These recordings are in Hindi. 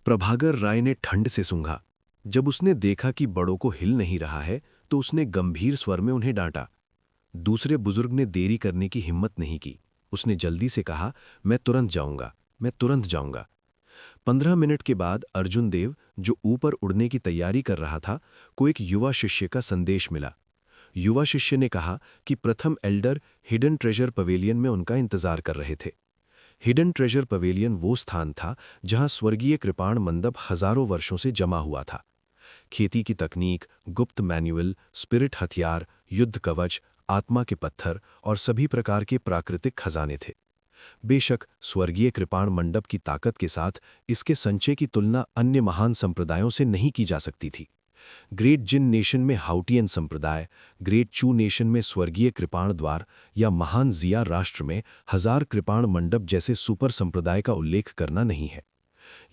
प्रभाकर राय ने ठंड से सूंघा। जब उसने देखा कि बड़ों को हिल नहीं रहा है तो उसने गंभीर स्वर में उन्हें डांटा। दूसरे बुजुर्ग ने देरी करने की हिम्मत नहीं की। उसने जल्दी से कहा, मैं तुरंत जाऊंगा, मैं तुरंत जाऊंगा। 15 मिनट के बाद अर्जुन देव, जो ऊपर उड़ने की तैयारी कर रहा था, को एक युवा शिष्य का संदेश मिला। युवा शिष्य ने कहा कि प्रथम एल्डर हिडन ट्रेजर पवेलियन में उनका इंतजार कर रहे थे। हिडन ट्रेजर पवेलियन वो स्थान था जहां स्वर्गीय कृपाण मंडप हजारों वर्षों से जमा हुआ था। खेती की तकनीक, गुप्त मैनुअल, स्पिरिट हथियार, युद्ध कवच, आत्मा के पत्थर और सभी प्रकार के प्राकृतिक खजाने थे। बेशक स्वर्गीय कृपाण मंडप की ताकत के साथ इसके संचय की तुलना अन्य महान संप्रदायों से नहीं की जा सकती थी। ग्रेट जिन नेशन में हाउटियन संप्रदाय, ग्रेट चू नेशन में स्वर्गीय कृपाण द्वार या महान जिया राष्ट्र में हजार कृपाण मंडप जैसे सुपर संप्रदाय का उल्लेख करना नहीं है।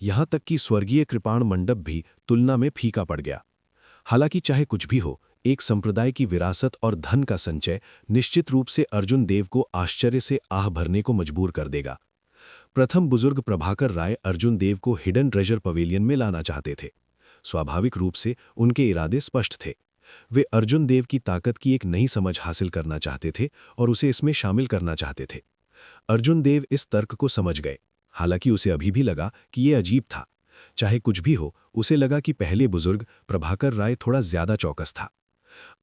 यहां तक कि स्वर्गीय कृपाण मंडप भी तुलना में फीका पड़ गया। हालांकि चाहे कुछ भी हो, एक संप्रदाय की विरासत और धन का संचय निश्चित रूप से अर्जुन देव को आश्चर्य से आह भरने को मजबूर कर देगा। प्रथम बुजुर्ग प्रभाकर राय अर्जुन देव को हिडन ट्रेजर पवेलियन में लाना चाहते थे। स्वाभाविक रूप से उनके इरादे स्पष्ट थे। वे अर्जुन देव की ताकत की एक नई समझ हासिल करना चाहते थे और उसे इसमें शामिल करना चाहते थे। अर्जुन देव इस तर्क को समझ गए। हालांकि उसे अभी भी लगा कि यह अजीब था। चाहे कुछ भी हो, उसे लगा कि पहले बुजुर्ग प्रभाकर राय थोड़ा ज्यादा चौकस था।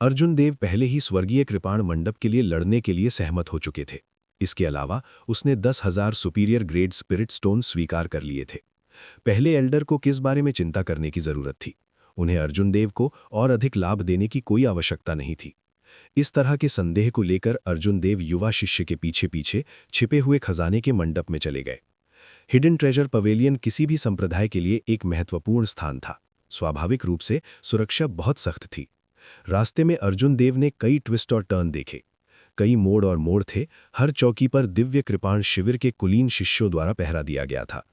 अर्जुन देव पहले ही स्वर्गीय कृपाण मंडप के लिए लड़ने के लिए सहमत हो चुके थे। इसके अलावा उसने 10,000 सुपीरियर ग्रेड स्पिरिट स्टोन स्वीकार कर लिए थे। पहले एल्डर को किस बारे में चिंता करने की जरूरत थी? उन्हें अर्जुन देव को और अधिक लाभ देने की कोई आवश्यकता नहीं थी। इस तरह के संदेह को लेकर अर्जुन देव युवा शिष्य के पीछे पीछे छिपे हुए खजाने के मंडप में चले गए। हिडन ट्रेजर पवेलियन किसी भी संप्रदाय के लिए एक महत्वपूर्ण स्थान था। स्वाभाविक रूप से सुरक्षा बहुत सख्त थी। रास्ते में अर्जुन देव ने कई ट्विस्ट और टर्न देखे। कई मोड़ और मोड़ थे। हर चौकी पर दिव्य कृपाण शिविर के कुलीन शिष्यों द्वारा पहरा दिया गया था।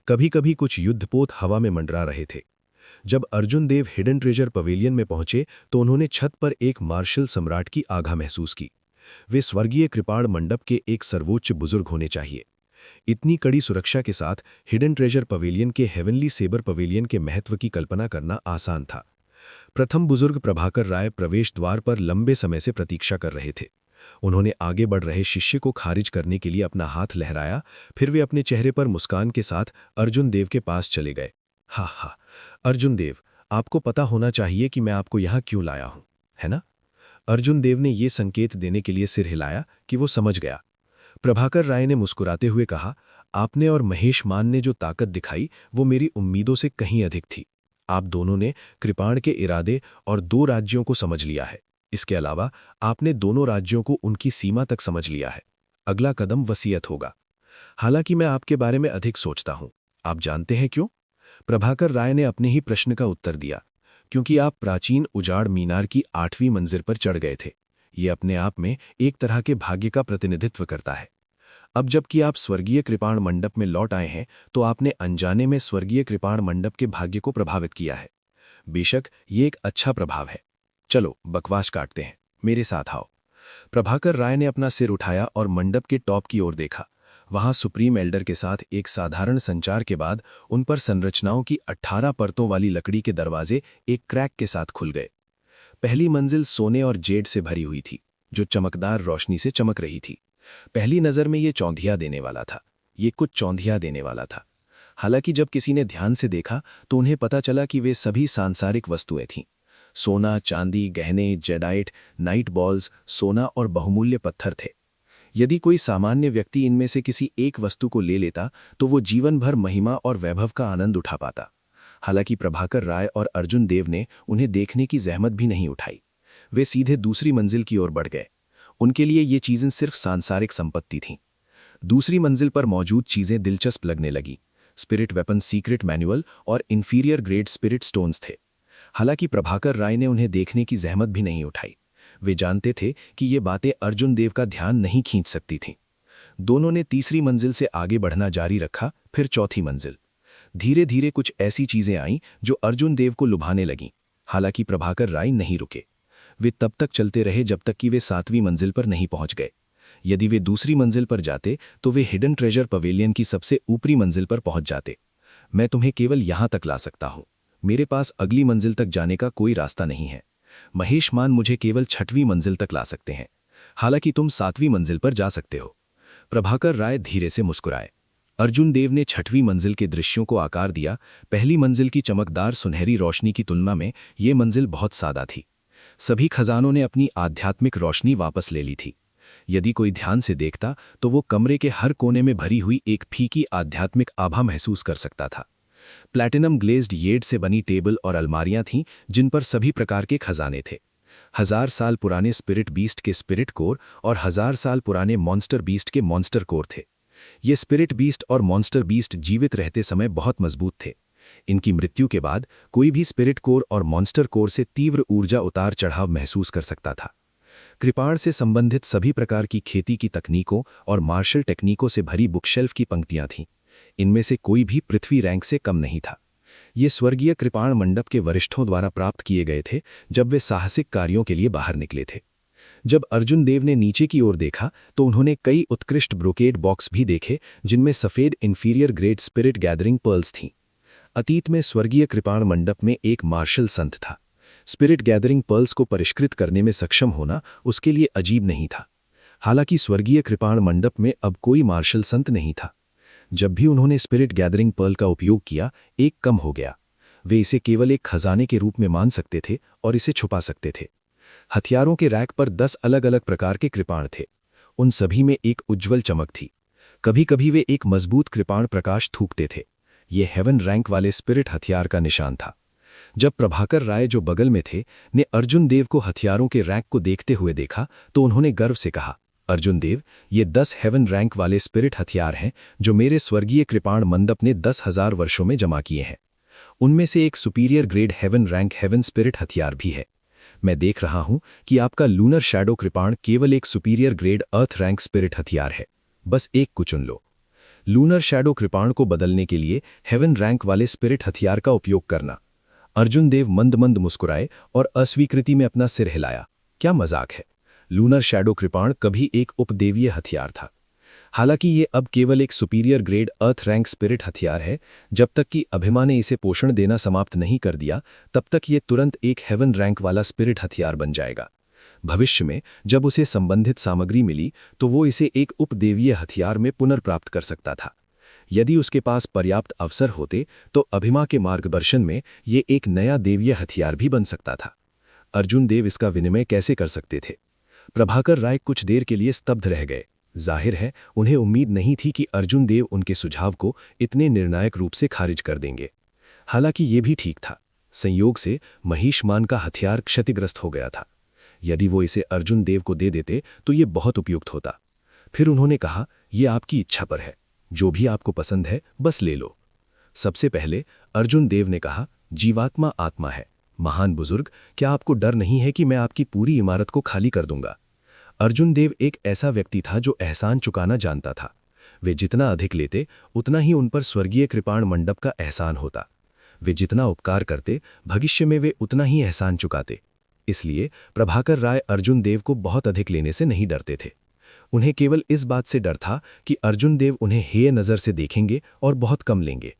कभी कभी कुछ युद्धपोत हवा में मंडरा रहे थे। जब अर्जुन देव हिडन ट्रेजर पवेलियन में पहुंचे तो उन्होंने छत पर एक मार्शल सम्राट की आगा महसूस की। वे स्वर्गीय कृपाण मंडप के एक सर्वोच्च बुजुर्ग होने चाहिए। इतनी कड़ी सुरक्षा के साथ हिडन ट्रेजर पवेलियन के हेवनली सेबर पवेलियन के महत्व की कल्पना करना आसान था। प्रथम बुजुर्ग प्रभाकर राय प्रवेश द्वार पर लंबे समय से प्रतीक्षा कर रहे थे। उन्होंने आगे बढ़ रहे शिष्य को खारिज करने के लिए अपना हाथ लहराया। फिर वे अपने चेहरे पर मुस्कान के साथ अर्जुन देव के पास चले गए। हा, अर्जुन देव, आपको पता होना चाहिए कि मैं आपको यहाँ क्यों लाया हूं, है ना? अर्जुन देव ने ये संकेत देने के लिए सिर हिलाया कि वो समझ गया। प्रभाकर राय ने मुस्कुराते हुए कहा, आपने और महेश मान ने जो ताकत दिखाई वो मेरी उम्मीदों से कहीं अधिक थी। आप दोनों ने कृपाण के इरादे और 2 राज्यों को समझ लिया है। इसके अलावा आपने दोनों राज्यों को उनकी सीमा तक समझ लिया है। अगला कदम वसीयत होगा। हालांकि मैं आपके बारे में अधिक सोचता हूं। आप जानते हैं क्यों? प्रभाकर राय ने अपने ही प्रश्न का उत्तर दिया, क्योंकि आप प्राचीन उजाड़ मीनार की 8वीं मंजिल पर चढ़ गए थे। ये अपने आप में एक तरह के भाग्य का प्रतिनिधित्व करता है। अब जबकि आप स्वर्गीय कृपाण मंडप में लौट आए हैं तो आपने अनजाने में स्वर्गीय कृपाण मंडप के भाग्य को प्रभावित किया है। बेशक ये एक अच्छा प्रभाव है। चलो बकवास काटते हैं, मेरे साथ आओ। प्रभाकर राय ने अपना सिर उठाया और मंडप के टॉप की ओर देखा। वहां सुप्रीम एल्डर के साथ एक साधारण संचार के बाद उन पर संरचनाओं की 18 परतों वाली लकड़ी के दरवाजे एक क्रैक के साथ खुल गए। पहली मंजिल सोने और जेड से भरी हुई थी, जो चमकदार रोशनी से चमक रही थी। पहली नजर में ये चौंधिया देने वाला था। ये कुछ चौंधिया देने वाला था। हालांकि जब किसी ने ध्यान से देखा तो उन्हें पता चला कि वे सभी सांसारिक वस्तुएं थीं। सोना, चांदी, गहने, जेडाइट, नाइट बॉल्स, सोना और बहुमूल्य पत्थर थे। यदि कोई सामान्य व्यक्ति इनमें से किसी एक वस्तु को ले लेता तो वो जीवन भर महिमा और वैभव का आनंद उठा पाता। हालांकि प्रभाकर राय और अर्जुन देव ने उन्हें देखने की जहमत भी नहीं उठाई। वे सीधे दूसरी मंजिल की ओर बढ़ गए। उनके लिए ये चीजें सिर्फ सांसारिक संपत्ति थीं। दूसरी मंजिल पर मौजूद चीजें दिलचस्प लगने लगी। स्पिरिट वेपन, सीक्रेट मैनुअल और इंफीरियर ग्रेड स्पिरिट स्टोन्स थे। हालांकि प्रभाकर राय ने उन्हें देखने की जहमत भी नहीं उठाई। वे जानते थे कि ये बातें अर्जुन देव का ध्यान नहीं खींच सकती थीं। दोनों ने तीसरी मंजिल से आगे बढ़ना जारी रखा। फिर चौथी मंजिल। धीरे धीरे कुछ ऐसी चीजें आईं जो अर्जुन देव को लुभाने लगीं। हालांकि प्रभाकर राय नहीं रुके। वे तब तक चलते रहे जब तक कि वे 7वीं मंजिल पर नहीं पहुंच गए। यदि वे दूसरी मंजिल पर जाते तो वे हिडन ट्रेजर पवेलियन की सबसे ऊपरी मंजिल पर पहुंच जाते। मैं तुम्हें केवल यहाँ तक ला सकता हूँ। मेरे पास अगली मंजिल तक जाने का कोई रास्ता नहीं है। महेशमान मुझे केवल 6वीं मंजिल तक ला सकते हैं, हालांकि तुम 7वीं मंजिल पर जा सकते हो। प्रभाकर राय धीरे से मुस्कुराए। अर्जुन देव ने 6वीं मंजिल के दृश्यों को आकार दिया। पहली मंजिल की चमकदार सुनहरी रोशनी की तुलना में ये मंजिल बहुत सादा थी। सभी खजानों ने अपनी आध्यात्मिक रोशनी वापस ले ली थी। यदि कोई ध्यान से देखता तो वो कमरे के हर कोने में भरी हुई एक फीकी आध्यात्मिक आभा महसूस कर सकता था। प्लैटिनम ग्लेज्ड येड से बनी टेबल और अलमारियां थीं जिन पर सभी प्रकार के खजाने थे। 1000 साल पुराने स्पिरिट बीस्ट के स्पिरिट कोर और 1000 साल पुराने मॉन्स्टर बीस्ट के मॉन्स्टर कोर थे। ये स्पिरिट बीस्ट और मॉन्स्टर बीस्ट जीवित रहते समय बहुत मजबूत थे। इनकी मृत्यु के बाद कोई भी स्पिरिट कोर और मॉन्स्टर कोर से तीव्र ऊर्जा उतार चढ़ाव महसूस कर सकता था। कृपाण से संबंधित सभी प्रकार की खेती की तकनीकों और मार्शल टेक्निकों से भरी बुकशेल्फ की पंक्तियां थीं। इनमें से कोई भी पृथ्वी रैंक से कम नहीं था। ये स्वर्गीय कृपाण मंडप के वरिष्ठों द्वारा प्राप्त किए गए थे जब वे साहसिक कार्यों के लिए बाहर निकले थे। जब अर्जुन देव ने नीचे की ओर देखा तो उन्होंने कई उत्कृष्ट ब्रोकेड बॉक्स भी देखे जिनमें सफेद inferior grade spirit gathering pearls थीं। अतीत में स्वर्गीय कृपाण मंडप में एक मार्शल संत था। स्पिरिट गैदरिंग पर्ल्स को परिष्कृत करने में सक्षम होना उसके लिए अजीब नहीं था। हालांकि स्वर्गीय कृपाण मंडप में अब कोई मार्शल संत नहीं था। जब भी उन्होंने स्पिरिट गैदरिंग पर्ल का उपयोग किया, एक कम हो गया। वे इसे केवल एक खजाने के रूप में मान सकते थे और इसे छुपा सकते थे। हथियारों के रैक पर 10 अलग अलग प्रकार के कृपाण थे। उन सभी में एक उज्ज्वल चमक थी। कभी कभी वे एक मजबूत कृपाण प्रकाश थूकते थे। ये हेवन रैंक वाले स्पिरिट हथियार का निशान था। जब प्रभाकर राय, जो बगल में थे, ने अर्जुन देव को हथियारों के रैक को देखते हुए देखा तो उन्होंने गर्व से कहा, अर्जुन देव, ये 10 हेवन रैंक वाले स्पिरिट हथियार हैं जो मेरे स्वर्गीय कृपाण मंडप ने 10,000 वर्षों में जमा किए हैं। उनमें से एक superior grade heaven rank heaven spirit हथियार भी है। मैं देख रहा हूं कि आपका लूनर शैडो कृपाण केवल एक सुपीरियर ग्रेड अर्थ रैंक स्पिरिट हथियार है। बस एक को चुन लो। लूनर शैडो कृपाण को बदलने के लिए हेवन रैंक वाले स्पिरिट हथियार का उपयोग करना। अर्जुन देव मंद मंद मुस्कुराए और अस्वीकृति में अपना सिर हिलाया। क्या मजाक है। लूनर शैडो कृपाण कभी एक उपदेवीय हथियार था। हालांकि ये अब केवल एक सुपीरियर ग्रेड अर्थ रैंक स्पिरिट हथियार है। जब तक कि अभिमा ने इसे पोषण देना समाप्त नहीं कर दिया, तब तक ये तुरंत एक हेवन रैंक वाला स्पिरिट हथियार बन जाएगा। भविष्य में जब उसे संबंधित सामग्री मिली तो वो इसे एक उपदेवीय हथियार में पुनर्प्राप्त कर सकता था। यदि उसके पास पर्याप्त अवसर होते तो अभिमा के मार्गदर्शन में ये एक नया देवीय हथियार भी बन सकता था। अर्जुन देव इसका विनिमय कैसे कर सकते थे? प्रभाकर राय कुछ देर के लिए स्तब्ध रह गए। जाहिर है उन्हें उम्मीद नहीं थी कि अर्जुन देव उनके सुझाव को इतने निर्णायक रूप से खारिज कर देंगे। हालांकि ये भी ठीक था। संयोग से महिषमान का हथियार क्षतिग्रस्त हो गया था। यदि वो इसे अर्जुन देव को दे देते तो ये बहुत उपयुक्त होता। फिर उन्होंने कहा, यह आपकी इच्छा पर है, जो भी आपको पसंद है बस ले लो। सबसे पहले अर्जुन देव ने कहा, जीवात्मा आत्मा है। महान बुजुर्ग, क्या आपको डर नहीं है कि मैं आपकी पूरी इमारत को खाली कर दूंगा? अर्जुन देव एक ऐसा व्यक्ति था जो एहसान चुकाना जानता था। वे जितना अधिक लेते उतना ही उन पर स्वर्गीय कृपाण मंडप का एहसान होता। वे जितना उपकार करते भविष्य में वे उतना ही एहसान चुकाते। इसलिए प्रभाकर राय अर्जुन देव को बहुत अधिक लेने से नहीं डरते थे। उन्हें केवल इस बात से डर था कि अर्जुन देव उन्हें हेय नज़र से देखेंगे और बहुत कम लेंगे।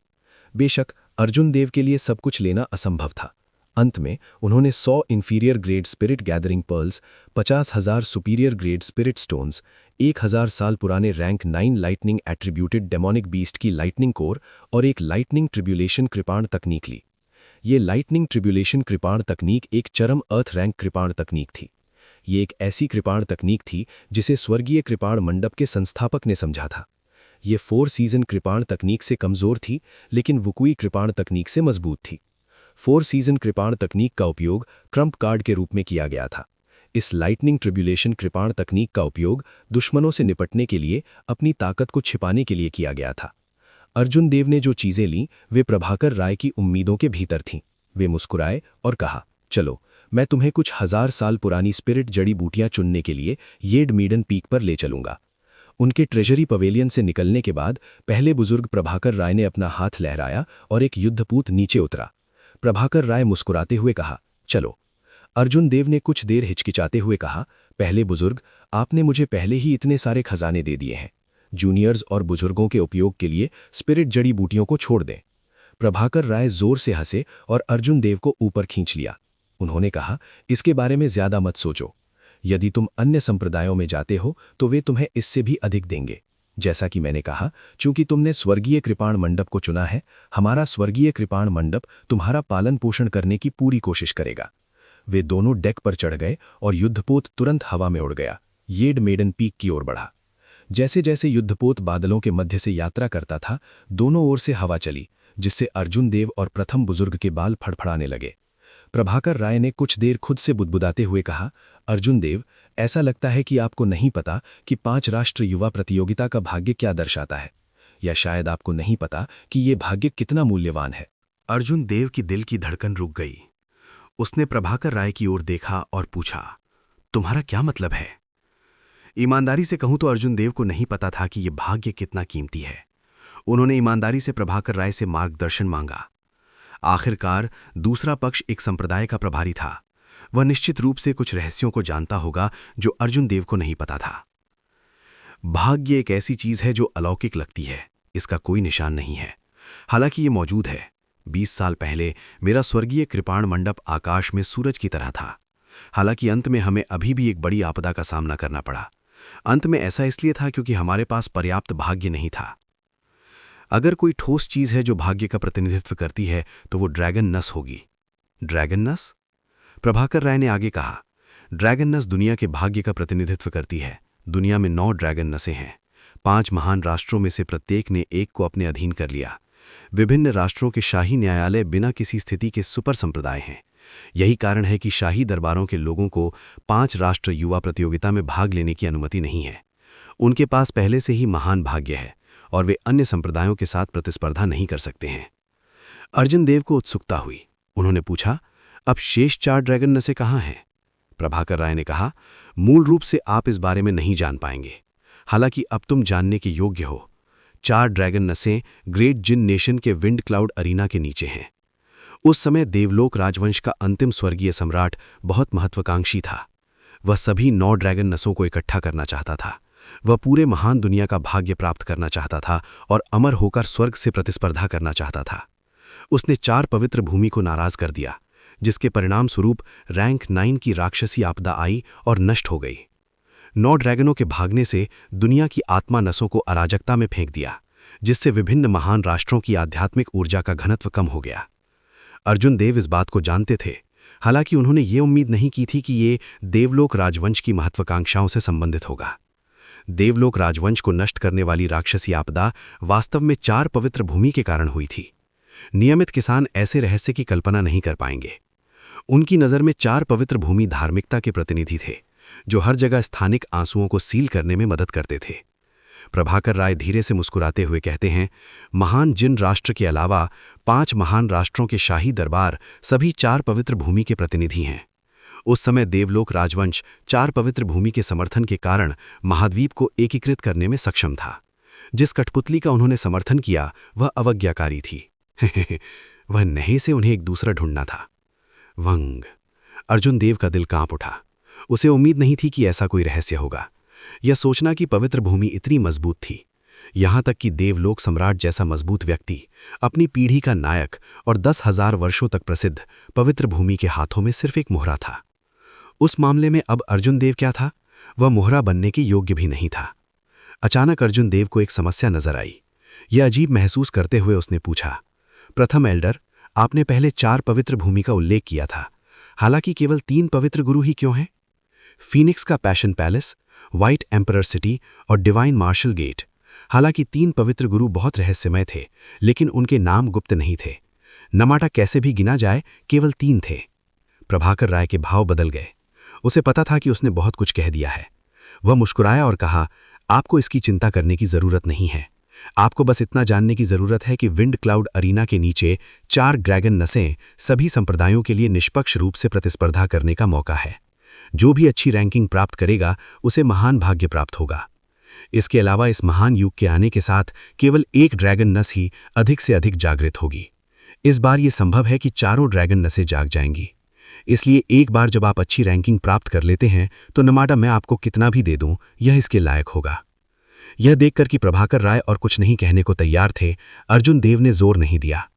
बेशक अर्जुन देव के लिए सब कुछ लेना असंभव था। अंत में उन्होंने 100 inferior grade spirit gathering pearls, 50,000 superior grade spirit stones, 1000 साल पुराने rank 9 lightning attributed demonic beast की लाइटनिंग कोर और एक लाइटनिंग ट्रिब्यूलेशन कृपाण तकनीक ली। ये लाइटनिंग ट्रिब्यूलेशन कृपाण तकनीक एक चरम अर्थ रैंक कृपाण तकनीक थी। ये एक ऐसी कृपाण तकनीक थी जिसे स्वर्गीय कृपाण मंडप के संस्थापक ने समझा था। ये 4 सीजन कृपाण तकनीक से कमजोर थी, लेकिन वुकुई कृपाण तकनीक से मजबूत थी। 4 सीजन कृपाण तकनीक का उपयोग ट्रम्प कार्ड के रूप में किया गया था। इस लाइटनिंग ट्रिब्यूलेशन कृपाण तकनीक का उपयोग दुश्मनों से निपटने के लिए, अपनी ताकत को छिपाने के लिए किया गया था। अर्जुन देव ने जो चीजें लीं वे प्रभाकर राय की उम्मीदों के भीतर थीं। वे मुस्कुराए और कहा, चलो, मैं तुम्हें कुछ 1000 साल पुरानी स्पिरिट जड़ी बूटियां चुनने के लिए येड मीडन पीक पर ले चलूंगा। उनके ट्रेजरी पवेलियन से निकलने के बाद पहले बुजुर्ग प्रभाकर राय ने अपना हाथ लहराया और एक युद्धपूत नीचे उतरा। प्रभाकर राय मुस्कुराते हुए कहा, चलो। अर्जुन देव ने कुछ देर हिचकिचाते हुए कहा, पहले बुजुर्ग, आपने मुझे पहले ही इतने सारे खजाने दे दिए हैं। जूनियर्स और बुजुर्गों के उपयोग के लिए स्पिरिट जड़ी बूटियों को छोड़ दें। प्रभाकर राय जोर से हंसे और अर्जुन देव को ऊपर खींच लिया। उन्होंने कहा, इसके बारे में ज्यादा मत सोचो। यदि तुम अन्य संप्रदायों में जाते हो तो वे तुम्हें इससे भी अधिक देंगे। जैसा कि मैंने कहा, चूंकि तुमने स्वर्गीय कृपाण मंडप को चुना है, हमारा स्वर्गीय कृपाण मंडप तुम्हारा पालन पोषण करने की पूरी कोशिश करेगा। वे दोनों डेक पर चढ़ गए और युद्धपोत तुरंत हवा में उड़ गया, येड मेडन पीक की ओर बढ़ा। जैसे जैसे युद्धपोत बादलों के मध्य से यात्रा करता था, दोनों ओर से हवा चली, जिससे अर्जुन देव और प्रथम बुजुर्ग के बाल फड़फड़ाने लगे। प्रभाकर राय ने कुछ देर खुद से बुदबुदाते हुए कहा, अर्जुन देव, ऐसा लगता है कि आपको नहीं पता कि 5 राष्ट्र युवा प्रतियोगिता का भाग्य क्या दर्शाता है, या शायद आपको नहीं पता कि ये भाग्य कितना मूल्यवान है। अर्जुन देव की दिल की धड़कन रुक गई। उसने प्रभाकर राय की ओर देखा और पूछा, तुम्हारा क्या मतलब है? ईमानदारी से कहूं तो अर्जुन देव को नहीं पता था कि यह भाग्य कितना कीमती है। उन्होंने ईमानदारी से प्रभाकर राय से मार्गदर्शन मांगा। आखिरकार दूसरा पक्ष एक संप्रदाय का प्रभारी था। वह निश्चित रूप से कुछ रहस्यों को जानता होगा जो अर्जुन देव को नहीं पता था। भाग्य एक ऐसी चीज है जो अलौकिक लगती है, इसका कोई निशान नहीं है। हालांकि ये मौजूद है। 20 साल पहले मेरा स्वर्गीय कृपाण मंडप आकाश में सूरज की तरह था। हालांकि अंत में हमें अभी भी एक बड़ी आपदा का सामना करना पड़ा। अंत में ऐसा इसलिए था क्योंकि हमारे पास पर्याप्त भाग्य नहीं था। अगर कोई ठोस चीज है जो भाग्य का प्रतिनिधित्व करती है तो वो ड्रैगन नस होगी। ड्रैगन नस? प्रभाकर राय ने आगे कहा, ड्रैगन नस दुनिया के भाग्य का प्रतिनिधित्व करती है। दुनिया में 9 ड्रैगन नसें हैं। 5 महान राष्ट्रों में से प्रत्येक ने एक को अपने अधीन कर लिया। विभिन्न राष्ट्रों के शाही न्यायालय बिना किसी स्थिति के सुपर संप्रदाय हैं। यही कारण है कि शाही दरबारों के लोगों को 5 राष्ट्र युवा प्रतियोगिता में भाग लेने की अनुमति नहीं है। उनके पास पहले से ही महान भाग्य है और वे अन्य संप्रदायों के साथ प्रतिस्पर्धा नहीं कर सकते हैं। अर्जुन देव को उत्सुकता हुई। उन्होंने पूछा, अब शेष 4 ड्रैगन नसें कहाँ हैं? प्रभाकर राय ने कहा, मूल रूप से आप इस बारे में नहीं जान पाएंगे। हालांकि अब तुम जानने के योग्य हो। 4 ड्रैगन नसें ग्रेट जिन नेशन के विंड क्लाउड अरीना के नीचे हैं। उस समय देवलोक राजवंश का अंतिम स्वर्गीय सम्राट बहुत महत्वाकांक्षी था। वह सभी 9 ड्रैगन नसों को इकट्ठा करना चाहता था। वह पूरे महान दुनिया का भाग्य प्राप्त करना चाहता था और अमर होकर स्वर्ग से प्रतिस्पर्धा करना चाहता था। उसने 4 पवित्र भूमि को नाराज कर दिया, जिसके परिणाम स्वरूप रैंक 9 की राक्षसी आपदा आई और नष्ट हो गई। 9 ड्रैगनों के भागने से दुनिया की आत्मा नसों को अराजकता में फेंक दिया, जिससे विभिन्न महान राष्ट्रों की आध्यात्मिक ऊर्जा का घनत्व कम हो गया। अर्जुन देव इस बात को जानते थे। हालांकि उन्होंने ये उम्मीद नहीं की थी कि ये देवलोक राजवंश की महत्वाकांक्षाओं से संबंधित होगा। देवलोक राजवंश को नष्ट करने वाली राक्षसी आपदा वास्तव में 4 पवित्र भूमि के कारण हुई थी। नियमित किसान ऐसे रहस्य की कल्पना नहीं कर पाएंगे। उनकी नज़र में 4 पवित्र भूमि धार्मिकता के प्रतिनिधि थे, जो हर जगह स्थानिक आंसुओं को सील करने में मदद करते थे। प्रभाकर राय धीरे से मुस्कुराते हुए कहते हैं, महान जिन राष्ट्र के अलावा 5 महान राष्ट्रों के शाही दरबार सभी 4 पवित्र भूमि के प्रतिनिधि हैं। उस समय देवलोक राजवंश 4 पवित्र भूमि के समर्थन के कारण महाद्वीप को एकीकृत करने में सक्षम था। जिस कठपुतली का उन्होंने समर्थन किया वह अवज्ञाकारी थी। वह नहीं से उन्हें एक दूसरा ढूंढना था। वंग। अर्जुन देव का दिल कांप उठा। उसे उम्मीद नहीं थी कि ऐसा कोई रहस्य होगा। यह सोचना कि पवित्र भूमि इतनी मजबूत थी, यहां तक कि देवलोक सम्राट जैसा मजबूत व्यक्ति, अपनी पीढ़ी का नायक और 10,000 वर्षों तक प्रसिद्ध पवित्र भूमि के हाथों में सिर्फ एक मोहरा था। उस मामले में अब अर्जुन देव क्या था? वह मोहरा बनने के योग्य भी नहीं था। अचानक अर्जुन देव को एक समस्या नजर आई। यह अजीब महसूस करते हुए उसने पूछा, प्रथम एल्डर, आपने पहले 4 पवित्र भूमि का उल्लेख किया था, हालांकि केवल 3 पवित्र गुरु ही क्यों हैं? फीनिक्स का passion palace, white emperor city और डिवाइन मार्शल गेट। हालांकि 3 पवित्र गुरु बहुत रहस्यमय थे, लेकिन उनके नाम गुप्त नहीं थे। नमाटा कैसे भी गिना जाए, केवल 3 थे। प्रभाकर राय के भाव बदल गए। उसे पता था कि उसने बहुत कुछ कह दिया है। वह मुस्कुराया और कहा, आपको इसकी चिंता करने की जरूरत नहीं है। आपको बस इतना जानने की जरूरत है कि विंड क्लाउड अरीना के नीचे 4 ड्रैगन नसें सभी संप्रदायों के लिए निष्पक्ष रूप से प्रतिस्पर्धा करने का मौका है। जो भी अच्छी रैंकिंग प्राप्त करेगा उसे महान भाग्य प्राप्त होगा। इसके अलावा इस महान युग के आने के साथ केवल एक ड्रैगन नस ही अधिक से अधिक जागृत होगी। इस बार यह संभव है कि 4 ड्रैगन नसें जाग जाएंगी। इसलिए एक बार जब आप अच्छी रैंकिंग प्राप्त कर लेते हैं तो नमाटा मैं आपको कितना भी दे दूं, यह इसके लायक होगा। यह देखकर कि प्रभाकर राय और कुछ नहीं कहने को तैयार थे, अर्जुन देव ने जोर नहीं दिया।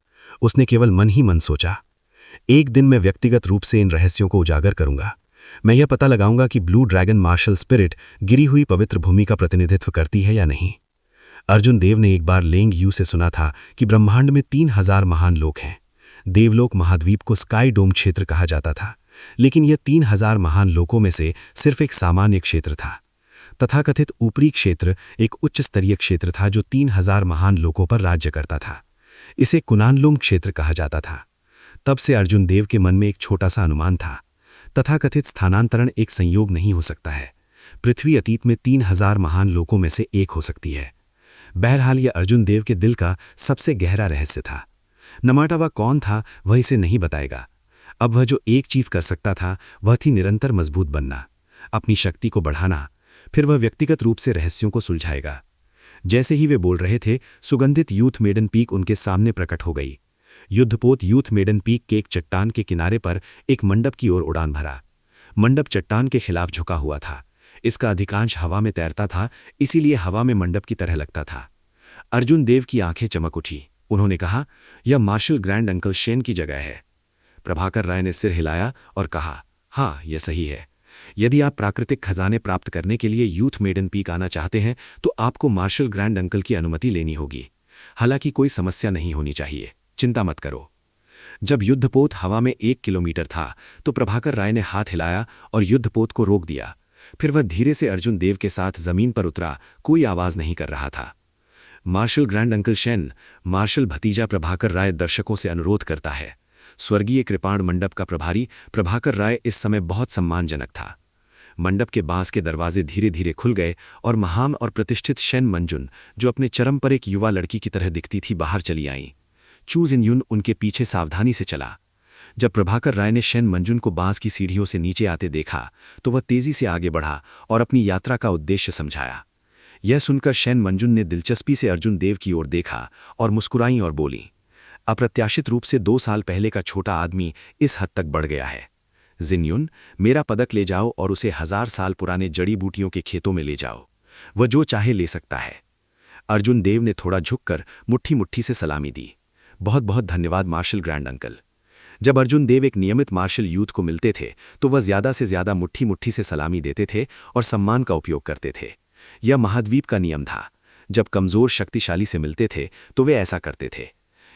उसने केवल मन ही मन सोचा, एक दिन मैं व्यक्तिगत रूप से इन रहस्यों को उजागर करूंगा। मैं यह पता लगाऊंगा कि ब्लू ड्रैगन मार्शल स्पिरिट गिरी हुई पवित्र भूमि का प्रतिनिधित्व करती है या नहीं। अर्जुन देव ने एक बार लेंग यू से सुना था कि ब्रह्मांड में 3000 महान लोक हैं। देवलोक महाद्वीप को स्काई डोम क्षेत्र कहा जाता था, लेकिन यह 3000 महान लोकों में से सिर्फ एक सामान्य क्षेत्र था। तथाकथित ऊपरी क्षेत्र एक उच्च स्तरीय क्षेत्र था जो 3000 महान लोकों पर राज्य करता था। इसे कुनानलुंग क्षेत्र कहा जाता था। तब से अर्जुन देव के मन में एक छोटा सा अनुमान था, तथाकथित स्थानांतरण एक संयोग नहीं हो सकता है। पृथ्वी अतीत में 3000 महान लोकों में से एक हो सकती है। बहरहाल यह अर्जुन देव के दिल का सबसे गहरा रहस्य था। न माटा वह कौन था, वह इसे नहीं बताएगा। अब वह जो एक चीज कर सकता था वह थी निरंतर मजबूत बनना, अपनी शक्ति को बढ़ाना। फिर वह व्यक्तिगत रूप से रहस्यों को सुलझाएगा। जैसे ही वे बोल रहे थे, सुगंधित यूथ मेडन पीक उनके सामने प्रकट हो गई। युद्धपोत यूथ मेडन पीक के एक चट्टान के किनारे पर एक मंडप की ओर उड़ान भरा। मंडप चट्टान के खिलाफ झुका हुआ था। इसका अधिकांश हवा में तैरता था, इसीलिए हवा में मंडप की तरह लगता था। अर्जुन देव की आंखें चमक उठी। उन्होंने कहा, यह मार्शल ग्रैंड अंकल शेन की जगह है। प्रभाकर राय ने सिर हिलाया और कहा, हाँ, यह सही है। यदि आप प्राकृतिक खजाने प्राप्त करने के लिए यूथ मेडन पीक आना चाहते हैं तो आपको मार्शल ग्रैंड अंकल की अनुमति लेनी होगी। हालांकि कोई समस्या नहीं होनी चाहिए, चिंता मत करो। जब युद्धपोत हवा में 1 किलोमीटर था तो प्रभाकर राय ने हाथ हिलाया और युद्धपोत को रोक दिया। फिर वह धीरे से अर्जुन देव के साथ जमीन पर उतरा। कोई आवाज नहीं कर रहा था। Marshal grand uncle Shen, marshal भतीजा प्रभाकर राय दर्शकों से अनुरोध करता है। स्वर्गीय कृपाण मंडप का प्रभारी प्रभाकर राय इस समय बहुत सम्मानजनक था। मंडप के बांस के दरवाजे धीरे धीरे खुल गए और महान और प्रतिष्ठित शेन मंजुन, जो अपने चरम पर एक युवा लड़की की तरह दिखती थी, बाहर चली आईं। चू जिन युन उनके पीछे सावधानी से चला। जब प्रभाकर राय ने शेन मंजुन को बांस की सीढ़ियों से नीचे आते देखा तो वह तेजी से आगे बढ़ा और अपनी यात्रा का उद्देश्य समझाया। यह सुनकर शेन मंजुन ने दिलचस्पी से अर्जुन देव की ओर देखा और मुस्कुराई और बोली, अप्रत्याशित रूप से 2 साल पहले का छोटा आदमी इस हद तक बढ़ गया है। जिनयुन, मेरा पदक ले जाओ और उसे 1000 साल पुराने जड़ी बूटियों के खेतों में ले जाओ। वह जो चाहे ले सकता है। अर्जुन देव ने थोड़ा झुककर मुट्ठी मुट्ठी से सलामी दी। बहुत बहुत धन्यवाद मार्शल ग्रैंड अंकल। जब अर्जुन देव एक नियमित मार्शल यूथ को मिलते थे तो वह ज्यादा से ज्यादा मुट्ठी मुट्ठी से सलामी देते थे और सम्मान का उपयोग करते थे। यह महाद्वीप का नियम था। जब कमजोर शक्तिशाली से मिलते थे तो वे ऐसा करते थे।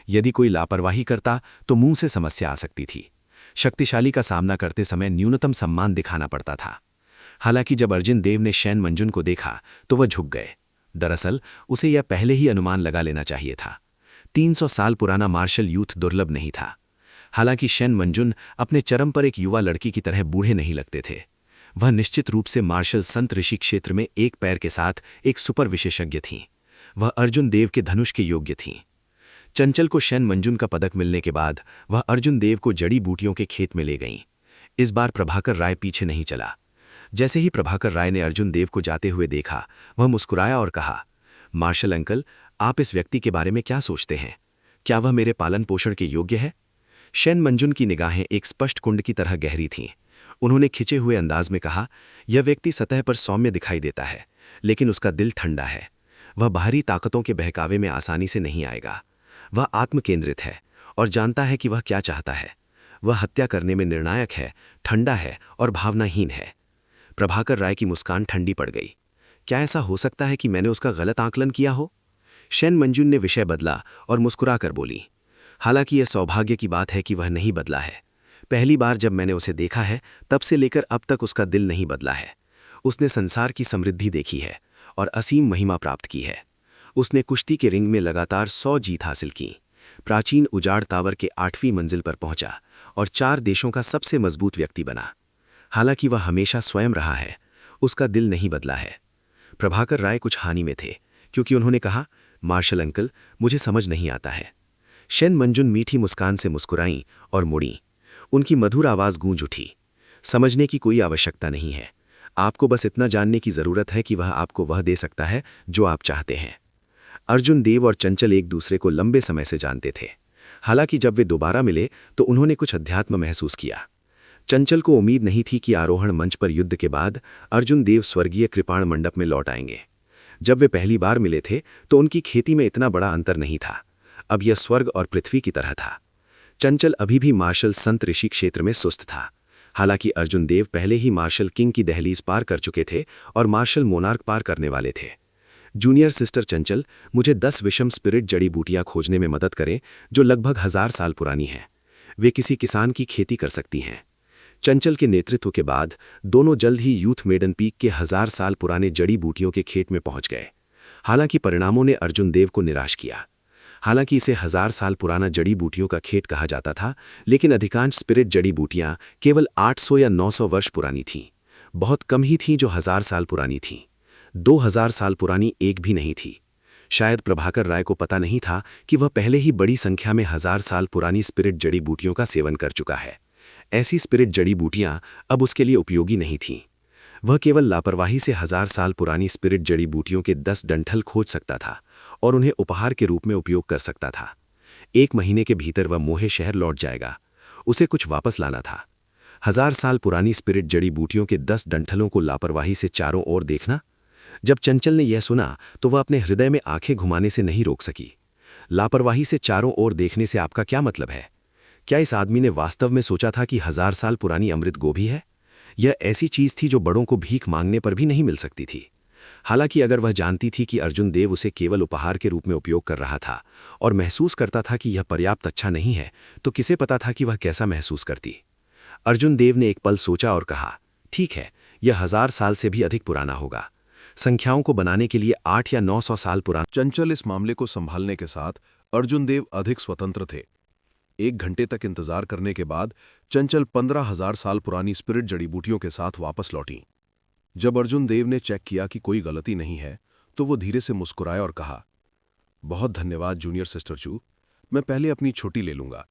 यदि कोई लापरवाही करता तो मुंह से समस्या आ सकती थी। शक्तिशाली का सामना करते समय न्यूनतम सम्मान दिखाना पड़ता था। हालांकि जब अर्जुन देव ने शेन मंजुन को देखा तो वह झुक गए। दरअसल उसे यह पहले ही अनुमान लगा लेना चाहिए था। 300 साल पुराना मार्शल यूथ दुर्लभ नहीं था। हालांकि शेन मंजुन अपने चरम पर एक युवा लड़की की तरह बूढ़े नहीं लगते थे। वह निश्चित रूप से मार्शल संत ऋषि क्षेत्र में एक पैर के साथ एक सुपर विशेषज्ञ थीं। वह अर्जुन देव के धनुष के योग्य थीं। चंचल को शेन मंजुन का पदक मिलने के बाद वह अर्जुन देव को जड़ी बूटियों के खेत में ले गईं। इस बार प्रभाकर राय पीछे नहीं चला। जैसे ही प्रभाकर राय ने अर्जुन देव को जाते हुए देखा, वह मुस्कुराया और कहा, मार्शल अंकल, आप इस व्यक्ति के बारे में क्या सोचते हैं? क्या वह मेरे पालन पोषण के योग्य है? शेन मंजुन की निगाहें एक स्पष्ट कुंड की तरह गहरी थीं। उन्होंने खिंचे हुए अंदाज में कहा, यह व्यक्ति सतह पर सौम्य दिखाई देता है, लेकिन उसका दिल ठंडा है। वह बाहरी ताकतों के बहकावे में आसानी से नहीं आएगा। वह आत्मकेंद्रित है और जानता है कि वह क्या चाहता है। वह हत्या करने में निर्णायक है, ठंडा है और भावनाहीन है। प्रभाकर राय की मुस्कान ठंडी पड़ गई। क्या ऐसा हो सकता है कि मैंने उसका गलत आकलन किया हो? शेन मंजुन ने विषय बदला और मुस्कुराकर बोली, हालांकि यह सौभाग्य की बात है कि वह नहीं बदला है। पहली बार जब मैंने उसे देखा है तब से लेकर अब तक उसका दिल नहीं बदला है। उसने संसार की समृद्धि देखी है और असीम महिमा प्राप्त की है। उसने कुश्ती के रिंग में लगातार 100 जीत हासिल की, प्राचीन उजाड़ टावर के 8वीं मंजिल पर पहुंचा और 4 देशों का सबसे मजबूत व्यक्ति बना। हालांकि वह हमेशा स्वयं रहा है, उसका दिल नहीं बदला है। प्रभाकर राय कुछ हानि में थे क्योंकि उन्होंने कहा, मार्शल अंकल, मुझे समझ नहीं आता है। शेन मंजुन मीठी मुस्कान से मुस्कुराईं और मुड़ी। उनकी मधुर आवाज गूंज उठी, समझने की कोई आवश्यकता नहीं है। आपको बस इतना जानने की जरूरत है कि वह आपको वह दे सकता है जो आप चाहते हैं। अर्जुन देव और चंचल एक दूसरे को लंबे समय से जानते थे। हालांकि जब वे दोबारा मिले तो उन्होंने कुछ अध्यात्म महसूस किया। चंचल को उम्मीद नहीं थी कि आरोहण मंच पर युद्ध के बाद अर्जुन देव स्वर्गीय कृपाण मंडप में लौट आएंगे। जब वे पहली बार मिले थे तो उनकी खेती में इतना बड़ा अंतर नहीं था। अब यह स्वर्ग और पृथ्वी की तरह था। चंचल अभी भी मार्शल संत ऋषि क्षेत्र में सुस्त था। हालांकि अर्जुन देव पहले ही मार्शल किंग की दहलीज पार कर चुके थे और मार्शल मोनार्क पार करने वाले थे। जूनियर सिस्टर चंचल, मुझे 10 विषम स्पिरिट जड़ी बूटियां खोजने में मदद करें जो लगभग 1000 साल पुरानी हैं। वे किसी किसान की खेती कर सकती हैं। चंचल के नेतृत्व के बाद दोनों जल्द ही यूथ मेडन पीक के 1000 साल पुराने जड़ी बूटियों के खेत में पहुंच गए। हालांकि परिणामों ने अर्जुन देव को निराश किया। हालांकि इसे 1000 साल पुराना जड़ी बूटियों का खेत कहा जाता था, लेकिन अधिकांश स्पिरिट जड़ी बूटियां केवल 800 या 900 वर्ष पुरानी थीं। बहुत कम ही थीं जो 1000 साल पुरानी थीं। 2000 साल पुरानी एक भी नहीं थी। शायद प्रभाकर राय को पता नहीं था कि वह पहले ही बड़ी संख्या में 1000 साल पुरानी स्पिरिट जड़ी बूटियों का सेवन कर चुका है। ऐसी स्पिरिट जड़ी बूटियां अब उसके लिए उपयोगी नहीं थीं। वह केवल लापरवाही से 1000 साल पुरानी स्पिरिट जड़ी बूटियों के 10 डंठल खोज सकता था और उन्हें उपहार के रूप में उपयोग कर सकता था। 1 महीने के भीतर वह मोहे शहर लौट जाएगा। उसे कुछ वापस लाना था। 1000 साल पुरानी स्पिरिट जड़ी बूटियों के 10 डंठलों को लापरवाही से चारों ओर देखना। जब चंचल ने यह सुना तो वह अपने हृदय में आंखें घुमाने से नहीं रोक सकी। लापरवाही से चारों ओर देखने से आपका क्या मतलब है? क्या इस आदमी ने वास्तव में सोचा था कि 1000 साल पुरानी अमृत गोभी है? यह ऐसी चीज थी जो बड़ों को भीख मांगने पर भी नहीं मिल सकती थी। हालांकि अगर वह जानती थी कि अर्जुन देव उसे केवल उपहार के रूप में उपयोग कर रहा था और महसूस करता था कि यह पर्याप्त अच्छा नहीं है, तो किसे पता था कि वह कैसा महसूस करती। अर्जुन देव ने एक पल सोचा और कहा, ठीक है, यह 1000 साल से भी अधिक पुराना होगा। संख्याओं को बनाने के लिए 8 या 900 साल पुराना। चंचल इस मामले को संभालने के साथ अर्जुन देव अधिक स्वतंत्र थे। 1 घंटे तक इंतजार करने के बाद चंचल 15,000 साल पुरानी स्पिरिट जड़ी बूटियों के साथ वापस लौटी। जब अर्जुन देव ने चेक किया कि कोई गलती नहीं है, तो वो धीरे से मुस्कुराए और कहा, बहुत धन्यवाद जूनियर सिस्टर चू, मैं पहले अपनी छुट्टी ले लूंगा।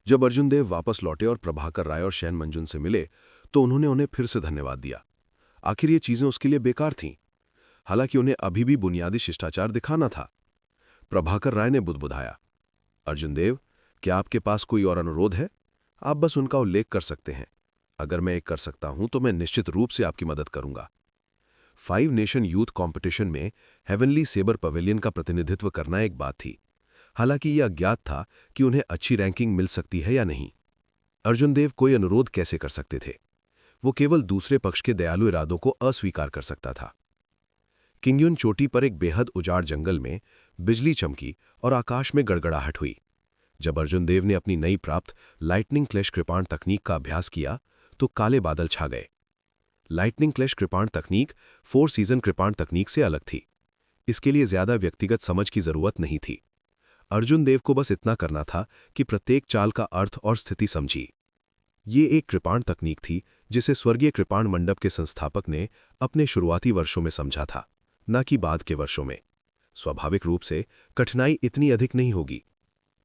जब अर्जुन देव वापस लौटे और प्रभाकर राय और शैन मंजुन से मिले, तो उन्होंने उन्हें फिर से धन्यवाद दिया। आखिर ये चीजें उसके लिए बेकार थीं। हालांकि उन्हें अभी भी बुनियादी शिष्टाचार दिखाना था। प्रभाकर राय ने बुदबुदाया, अर्जुन देव, क्या आपके पास कोई और अनुरोध है? आप बस उनका उल्लेख कर सकते हैं। अगर मैं एक कर सकता हूं तो मैं निश्चित रूप से आपकी मदद करूंगा। 5 नेशन यूथ कंपटीशन में हेवनली सेबर पवेलियन का प्रतिनिधित्व करना एक बात थी। हालांकि यह अज्ञात था कि उन्हें अच्छी रैंकिंग मिल सकती है या नहीं। अर्जुन देव कोई अनुरोध कैसे कर सकते थे? वो केवल दूसरे पक्ष के दयालु इरादों को अस्वीकार कर सकता था। किंगयुन चोटी पर एक बेहद उजाड़ जंगल में बिजली चमकी और आकाश में गड़गड़ाहट हुई। जब अर्जुन देव ने अपनी नई प्राप्त लाइटनिंग क्लैश कृपाण तकनीक का अभ्यास किया तो काले बादल छा गए। लाइटनिंग क्लैश कृपाण तकनीक 4 सीजन कृपाण तकनीक से अलग थी। इसके लिए ज्यादा व्यक्तिगत समझ की जरूरत नहीं थी। अर्जुन देव को बस इतना करना था कि प्रत्येक चाल का अर्थ और स्थिति समझी। ये एक कृपाण तकनीक थी जिसे स्वर्गीय कृपाण मंडप के संस्थापक ने अपने शुरुआती वर्षों में समझा था, न कि बाद के वर्षों में। स्वाभाविक रूप से कठिनाई इतनी अधिक नहीं होगी।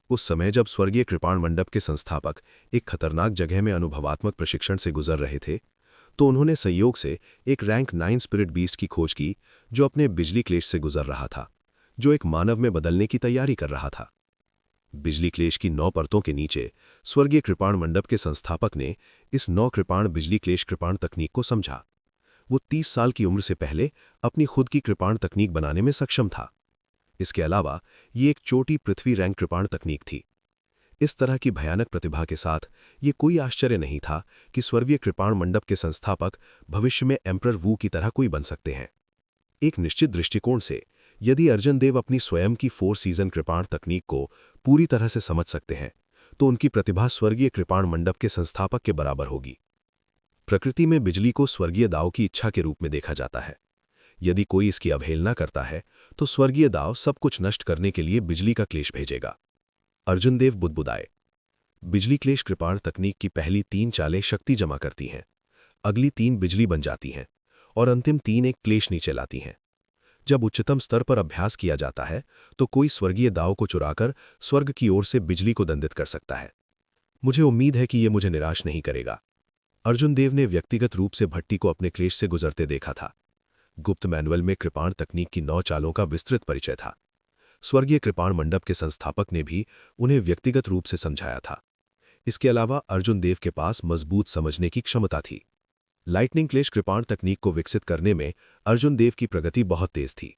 उस समय जब स्वर्गीय कृपाण मंडप के संस्थापक एक खतरनाक जगह में अनुभवात्मक प्रशिक्षण से गुजर रहे थे, तो उन्होंने संयोग से एक रैंक 9 स्पिरिट बीस्ट की खोज की जो अपने बिजली क्लेश से गुजर रहा था, जो एक मानव में बदलने की तैयारी कर रहा था। बिजली क्लेश की 9 परतों के नीचे स्वर्गीय कृपाण मंडप के संस्थापक ने इस 9 कृपाण बिजली क्लेश कृपाण तकनीक को समझा। वो 30 साल की उम्र से पहले अपनी खुद की कृपाण तकनीक बनाने में सक्षम था। इसके अलावा ये एक छोटी पृथ्वी रैंक कृपाण तकनीक थी। इस तरह की भयानक प्रतिभा के साथ ये कोई आश्चर्य नहीं था कि स्वर्गीय कृपाण मंडप के संस्थापक भविष्य में एम्परर वू की तरह कोई बन सकते हैं। एक निश्चित दृष्टिकोण से यदि अर्जुन देव अपनी स्वयं की 4 सीजन कृपाण तकनीक को पूरी तरह से समझ सकते हैं, तो उनकी प्रतिभा स्वर्गीय कृपाण मंडप के संस्थापक के बराबर होगी। प्रकृति में बिजली को स्वर्गीय दाव की इच्छा के रूप में देखा जाता है। यदि कोई इसकी अवहेलना करता है तो स्वर्गीय दाव सब कुछ नष्ट करने के लिए बिजली का क्लेश भेजेगा। अर्जुन देव बुदबुदाए, बिजली क्लेश कृपाण तकनीक की पहली 3 चालें शक्ति जमा करती हैं, अगली 3 बिजली बन जाती हैं और अंतिम 3 एक क्लेश नीचे लाती हैं। जब उच्चतम स्तर पर अभ्यास किया जाता है तो कोई स्वर्गीय दाव को चुराकर स्वर्ग की ओर से बिजली को दंडित कर सकता है। मुझे उम्मीद है कि यह मुझे निराश नहीं करेगा। अर्जुन देव ने व्यक्तिगत रूप से भट्टी को अपने क्लेश से गुजरते देखा था। गुप्त मैनुअल में कृपाण तकनीक की 9 चालों का विस्तृत परिचय था। स्वर्गीय कृपाण मंडप के संस्थापक ने भी उन्हें व्यक्तिगत रूप से समझाया था। इसके अलावा अर्जुन देव के पास मजबूत समझने की क्षमता थी। लाइटनिंग क्लेश कृपाण तकनीक को विकसित करने में अर्जुन देव की प्रगति बहुत तेज थी।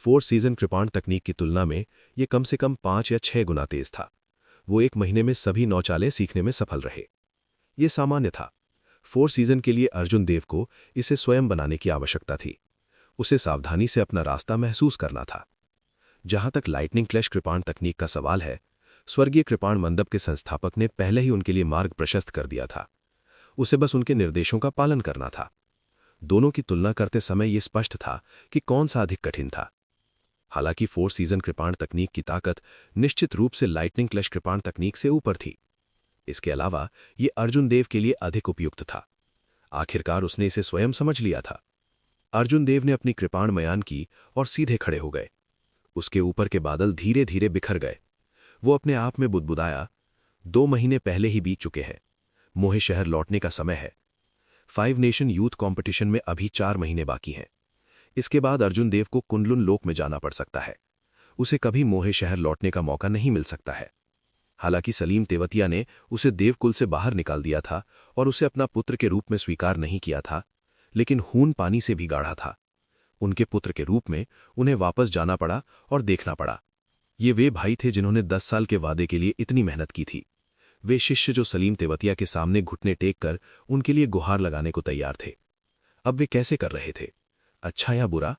4 सीजन कृपाण तकनीक की तुलना में ये कम से कम 5 या 6 गुना तेज था। वो 1 महीने में सभी 9 चालें सीखने में सफल रहे। ये सामान्य था। 4 सीजन के लिए अर्जुन देव को इसे स्वयं बनाने की आवश्यकता थी। उसे सावधानी से अपना रास्ता महसूस करना था। जहां तक लाइटनिंग क्लैश कृपाण तकनीक का सवाल है, स्वर्गीय कृपाण मंडप के संस्थापक ने पहले ही उनके लिए मार्ग प्रशस्त कर दिया था। उसे बस उनके निर्देशों का पालन करना था। दोनों की तुलना करते समय यह स्पष्ट था कि कौन सा अधिक कठिन था। हालांकि 4 सीजन कृपाण तकनीक की ताकत निश्चित रूप से लाइटनिंग क्लैश कृपाण तकनीक से ऊपर थी। इसके अलावा ये अर्जुन देव के लिए अधिक उपयुक्त था। आखिरकार उसने इसे स्वयं समझ लिया था। अर्जुन देव ने अपनी कृपाण मयान की और सीधे खड़े हो गए। उसके ऊपर के बादल धीरे धीरे बिखर गए। वो अपने आप में बुदबुदाया, 2 महीने पहले ही बीत चुके हैं। मोहे शहर लौटने का समय है। 5 नेशन यूथ कंपटीशन में अभी 4 महीने बाकी हैं। इसके बाद अर्जुन देव को कुंडलुन लोक में जाना पड़ सकता है। उसे कभी मोहे शहर लौटने का मौका नहीं मिल सकता है। हालांकि सलीम तेवतिया ने उसे देवकुल से बाहर निकाल दिया था और उसे अपना पुत्र के रूप में स्वीकार नहीं किया था, लेकिन खून पानी से भी गाढ़ा था। उनके पुत्र के रूप में उन्हें वापस जाना पड़ा और देखना पड़ा। ये वे भाई थे जिन्होंने 10 साल के वादे के लिए इतनी मेहनत की थी। वे शिष्य जो सलीम तेवतिया के सामने घुटने टेक कर उनके लिए गुहार लगाने को तैयार थे। अब वे कैसे कर रहे थे, अच्छा या बुरा?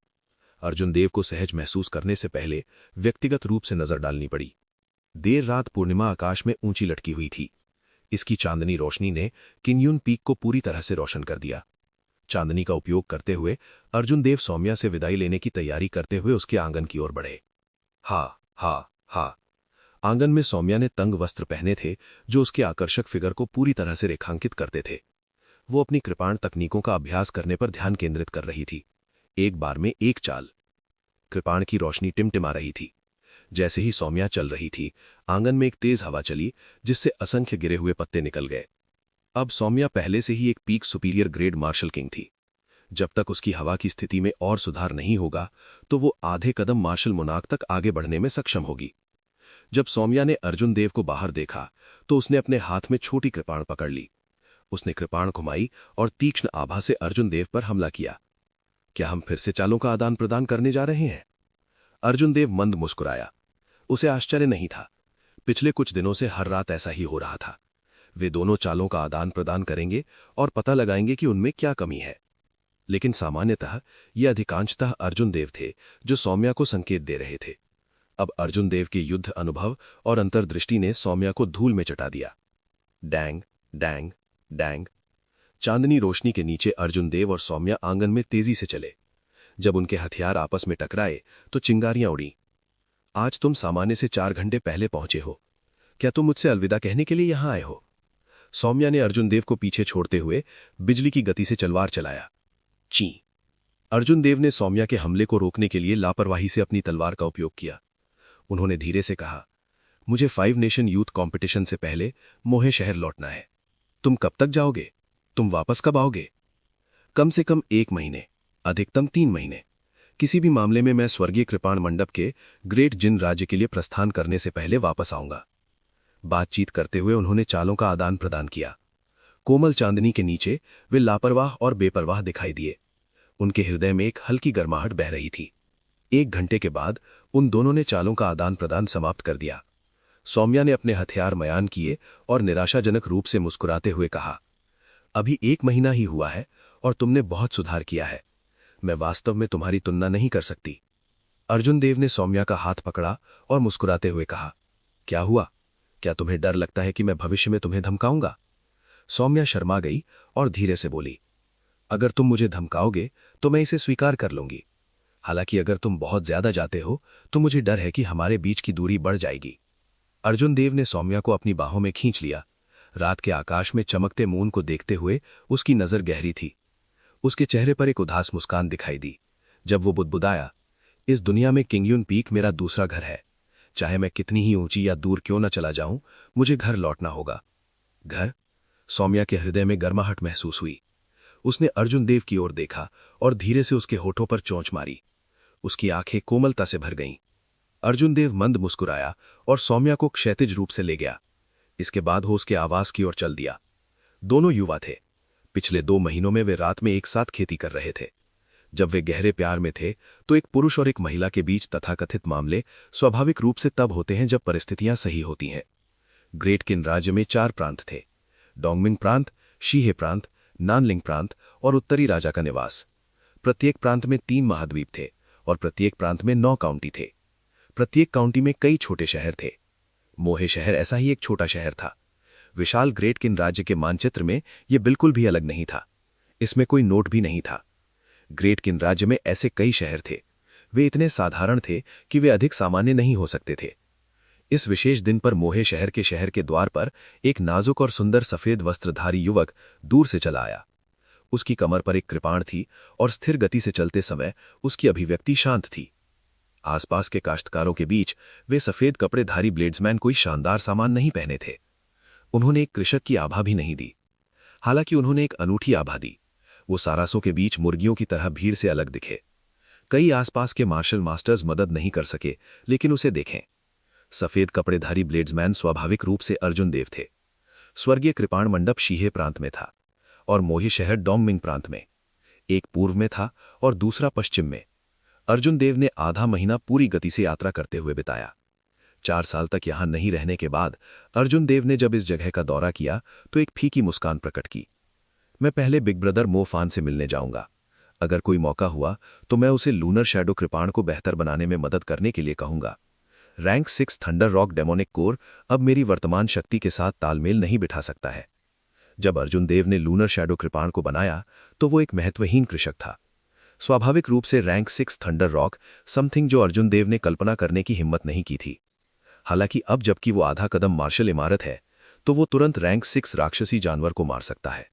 अर्जुन देव को सहज महसूस करने से पहले व्यक्तिगत रूप से नजर डालनी पड़ी। देर रात पूर्णिमा आकाश में ऊंची लटकी हुई थी। इसकी चांदनी रोशनी ने किन्युन पीक को पूरी तरह से रोशन कर दिया। चांदनी का उपयोग करते हुए अर्जुन देव सौम्या से विदाई लेने की तैयारी करते हुए उसके आंगन की ओर बढ़े। हा। आंगन में सौम्या ने तंग वस्त्र पहने थे जो उसके आकर्षक फिगर को पूरी तरह से रेखांकित करते थे। वो अपनी कृपाण तकनीकों का अभ्यास करने पर ध्यान केंद्रित कर रही थी। एक बार में एक चाल। कृपाण की रोशनी टिमटिमा रही थी। जैसे ही सौम्या चल रही थी, आंगन में एक तेज हवा चली जिससे असंख्य गिरे हुए पत्ते निकल गए। अब सौम्या पहले से ही एक peak superior grade martial king थी। जब तक उसकी हवा की स्थिति में और सुधार नहीं होगा तो वो आधे कदम मार्शल मुनाक तक आगे बढ़ने में सक्षम होगी। जब सौम्या ने अर्जुन देव को बाहर देखा तो उसने अपने हाथ में छोटी कृपाण पकड़ ली। उसने कृपाण घुमाई और तीक्ष्ण आभा से अर्जुन देव पर हमला किया। क्या हम फिर से चालों का आदान प्रदान करने जा रहे हैं? अर्जुन देव मंद मुस्कुराया। उसे आश्चर्य नहीं था। पिछले कुछ दिनों से हर रात ऐसा ही हो रहा था। वे दोनों चालों का आदान प्रदान करेंगे और पता लगाएंगे कि उनमें क्या कमी है। लेकिन सामान्यतः ये अधिकांशतः अर्जुन देव थे जो सौम्या को संकेत दे रहे थे। अब अर्जुन देव के युद्ध अनुभव और अंतर्दृष्टि ने सौम्या को धूल में चटा दिया। Dang dang dang. चांदनी रोशनी के नीचे अर्जुन देव और सौम्या आंगन में तेजी से चले। जब उनके हथियार आपस में टकराए तो चिंगारियां उड़ी। आज तुम सामान्य से 4 घंटे पहले पहुंचे हो। क्या तुम मुझसे अलविदा कहने के लिए यहां आए हो? सौम्या ने अर्जुन देव को पीछे छोड़ते हुए बिजली की गति से तलवार चलाया। ची। अर्जुन देव ने सौम्या के हमले को रोकने के लिए लापरवाही से अपनी तलवार का उपयोग किया। उन्होंने धीरे से कहा, मुझे 5 नेशन यूथ कंपटीशन से पहले मोहे शहर लौटना है। तुम कब तक जाओगे? तुम वापस कब आओगे? कम से कम 1 महीने, अधिकतम 3 महीने। किसी भी मामले में मैं स्वर्गीय कृपाण मंडप के ग्रेट जिन राज्य के लिए प्रस्थान करने से पहले वापस आऊंगा। बातचीत करते हुए उन्होंने चालों का आदान प्रदान किया। कोमल चांदनी के नीचे वे लापरवाह और बेपरवाह दिखाई दिए। उनके हृदय में एक हल्की गर्माहट बह रही थी। 1 घंटे के बाद उन दोनों ने चालों का आदान प्रदान समाप्त कर दिया। सौम्या ने अपने हथियार मयान किए और निराशाजनक रूप से मुस्कुराते हुए कहा, अभी 1 महीना ही हुआ है और तुमने बहुत सुधार किया है। मैं वास्तव में तुम्हारी तुलना नहीं कर सकती। अर्जुन देव ने सौम्या का हाथ पकड़ा और मुस्कुराते हुए कहा, क्या हुआ? क्या तुम्हें डर लगता है कि मैं भविष्य में तुम्हें धमकाऊंगा? सौम्या शर्मा गई और धीरे से बोली, अगर तुम मुझे धमकाओगे तो मैं इसे स्वीकार कर लूंगी। हालांकि अगर तुम बहुत ज्यादा जाते हो तो मुझे डर है कि हमारे बीच की दूरी बढ़ जाएगी। अर्जुन देव ने सौम्या को अपनी बाहों में खींच लिया। रात के आकाश में चमकते मून को देखते हुए उसकी नजर गहरी थी। उसके चेहरे पर एक उदास मुस्कान दिखाई दी जब वो बुदबुदाया, इस दुनिया में किंगयुन पीक मेरा दूसरा घर है। चाहे मैं कितनी ही ऊंची या दूर क्यों न चला जाऊं, मुझे घर लौटना होगा। घर? सौम्या के हृदय में गर्माहट महसूस हुई। उसने अर्जुन देव की ओर देखा और धीरे से उसके होठों पर चोंच मारी। उसकी आंखें कोमलता से भर गईं। अर्जुन देव मंद मुस्कुराया और सौम्या को क्षैतिज रूप से ले गया। इसके बाद वो उसके आवास की ओर चल दिया। दोनों युवा थे। पिछले 2 महीनों में वे रात में एक साथ खेती कर रहे थे। जब वे गहरे प्यार में थे तो एक पुरुष और एक महिला के बीच तथाकथित मामले स्वाभाविक रूप से तब होते हैं जब परिस्थितियां सही होती हैं। ग्रेट किन राज्य में 4 प्रांत थे: डोंगमिंग प्रांत, शीहे प्रांत, नानलिंग प्रांत और उत्तरी राजा का निवास। प्रत्येक प्रांत में 3 महाद्वीप थे और प्रत्येक प्रांत में 9 काउंटी थे। प्रत्येक काउंटी में कई छोटे शहर थे। मोहे शहर ऐसा ही एक छोटा शहर था। विशाल ग्रेट किन राज्य के मानचित्र में यह बिल्कुल भी अलग नहीं था। इसमें कोई नोट भी नहीं था। ग्रेट किन राज्य में ऐसे कई शहर थे। वे इतने साधारण थे कि वे अधिक सामान्य नहीं हो सकते थे। इस विशेष दिन पर मोहे शहर के द्वार पर एक नाजुक और सुंदर सफेद वस्त्रधारी युवक दूर से चला आया। उसकी कमर पर एक कृपाण थी और स्थिर गति से चलते समय उसकी अभिव्यक्ति शांत थी। आसपास के काश्तकारों के बीच वे सफेद कपड़ेधारी ब्लेड्समैन कोई शानदार सामान नहीं पहने थे। उन्होंने एक कृषक की आभा भी नहीं दी। हालांकि उन्होंने एक अनूठी आभा दी। वो सारासों के बीच मुर्गियों की तरह भीड़ से अलग दिखे। कई आसपास के मार्शल मास्टर्स मदद नहीं कर सके, लेकिन उसे देखें। सफेद कपड़ेधारी ब्लेड्समैन स्वाभाविक रूप से अर्जुन देव थे। स्वर्गीय कृपाण मंडप शीहे प्रांत में था और मोही शहर डोंगमिंग प्रांत में। एक पूर्व में था और दूसरा पश्चिम में। अर्जुन देव ने आधा महीना पूरी गति से यात्रा करते हुए बिताया। 4 साल तक यहां नहीं रहने के बाद अर्जुन देव ने जब इस जगह का दौरा किया तो एक फीकी मुस्कान प्रकट की। मैं पहले बिग ब्रदर मो फान से मिलने जाऊंगा। अगर कोई मौका हुआ तो मैं उसे लूनर शैडो कृपाण को बेहतर बनाने में मदद करने के लिए कहूंगा। Rank 6 thunder rock demonic core अब मेरी वर्तमान शक्ति के साथ तालमेल नहीं बिठा सकता है। जब अर्जुन देव ने लूनर शैडो कृपाण को बनाया तो वो एक महत्वहीन कृषक था। स्वाभाविक रूप से रैंक 6 थंडर रॉक समथिंग जो अर्जुन देव ने कल्पना करने की हिम्मत नहीं की थी। हालांकि अब जबकि वो आधा कदम मार्शल इमारत है तो वो तुरंत रैंक 6 राक्षसी जानवर को मार सकता है।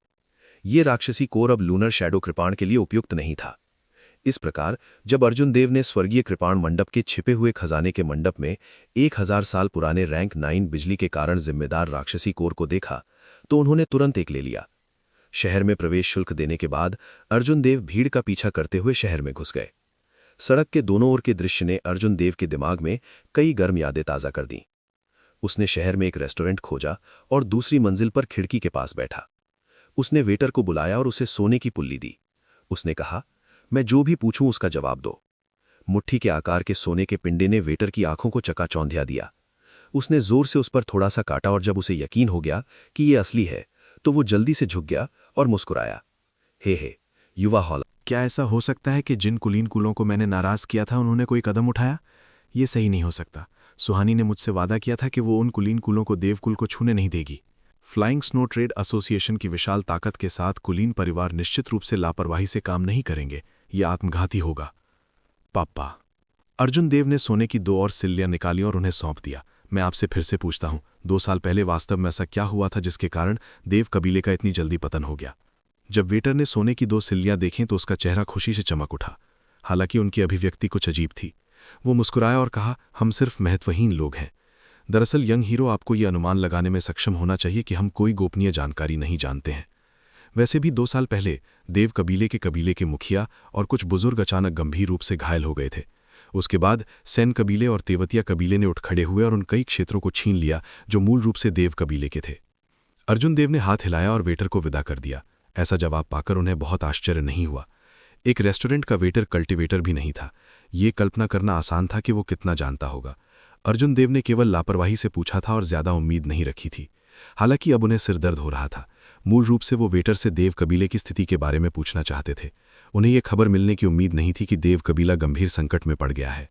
ये राक्षसी कोर अब लूनर शैडो कृपाण के लिए उपयुक्त नहीं था। इस प्रकार जब अर्जुन देव ने स्वर्गीय कृपाण मंडप के छिपे हुए खजाने के मंडप में 1000 साल पुराने रैंक 9 बिजली के कारण जिम्मेदार राक्षसी कोर को देखा तो उन्होंने तुरंत एक ले लिया। शहर में प्रवेश शुल्क देने के बाद अर्जुन देव भीड़ का पीछा करते हुए शहर में घुस गए। सड़क के दोनों ओर के दृश्य ने अर्जुन देव के दिमाग में कई गर्म यादें ताज़ा कर दी। उसने शहर में एक रेस्टोरेंट खोजा और दूसरी मंजिल पर खिड़की के पास बैठा। उसने वेटर को बुलाया और उसे सोने की पुल्ली दी। उसने कहा, मैं जो भी पूछूं उसका जवाब दो। मुट्ठी के आकार के सोने के पिंडे ने वेटर की आंखों को चकाचौंधिया दिया। उसने जोर से उस पर थोड़ा सा काटा और जब उसे यकीन हो गया कि ये असली है तो वो जल्दी से झुक गया और मुस्कुराया। हे युवा हॉल, क्या ऐसा हो सकता है कि जिन कुलीन कुलों को मैंने नाराज किया था उन्होंने कोई कदम उठाया? ये सही नहीं हो सकता। सुहानी ने मुझसे वादा किया था कि वो उन कुलीन कुलों को देवकुल को छूने नहीं देगी। फ्लाइंग स्नो ट्रेड एसोसिएशन की विशाल ताकत के साथ कुलीन परिवार निश्चित रूप से लापरवाही से काम नहीं करेंगे। ये आत्मघाती होगा। पापा, अर्जुन देव ने सोने की 2 और सिल्लियां निकाली और उन्हें सौंप दिया। मैं आपसे फिर से पूछता हूं, 2 साल पहले वास्तव में ऐसा क्या हुआ था जिसके कारण देव कबीले का इतनी जल्दी पतन हो गया? जब वेटर ने सोने की 2 सिल्लियां देखीं तो उसका चेहरा खुशी से चमक उठा। हालांकि उनकी अभिव्यक्ति कुछ अजीब थी। वो मुस्कुराया और कहा, हम सिर्फ महत्वहीन लोग हैं। दरअसल यंग हीरो, आपको ये अनुमान लगाने में सक्षम होना चाहिए कि हम कोई गोपनीय जानकारी नहीं जानते हैं। वैसे भी 2 साल पहले देव कबीले के मुखिया और कुछ बुजुर्ग अचानक गंभीर रूप से घायल हो गए थे। उसके बाद सेन कबीले और तेवतिया कबीले ने उठ खड़े हुए और उन कई क्षेत्रों को छीन लिया जो मूल रूप से देव कबीले के थे। अर्जुन देव ने हाथ हिलाया और वेटर को विदा कर दिया। ऐसा जवाब पाकर उन्हें बहुत आश्चर्य नहीं हुआ। एक रेस्टोरेंट का वेटर कल्टीवेटर भी नहीं था। ये कल्पना करना आसान था कि वो कितना जानता होगा। अर्जुन देव ने केवल लापरवाही से पूछा था और ज्यादा उम्मीद नहीं रखी थी। हालांकि अब उन्हें सिरदर्द हो रहा था। मूल रूप से वो वेटर से देव कबीले की स्थिति के बारे में पूछना चाहते थे। उन्हें यह खबर मिलने की उम्मीद नहीं थी कि देव कबीला गंभीर संकट में पड़ गया है।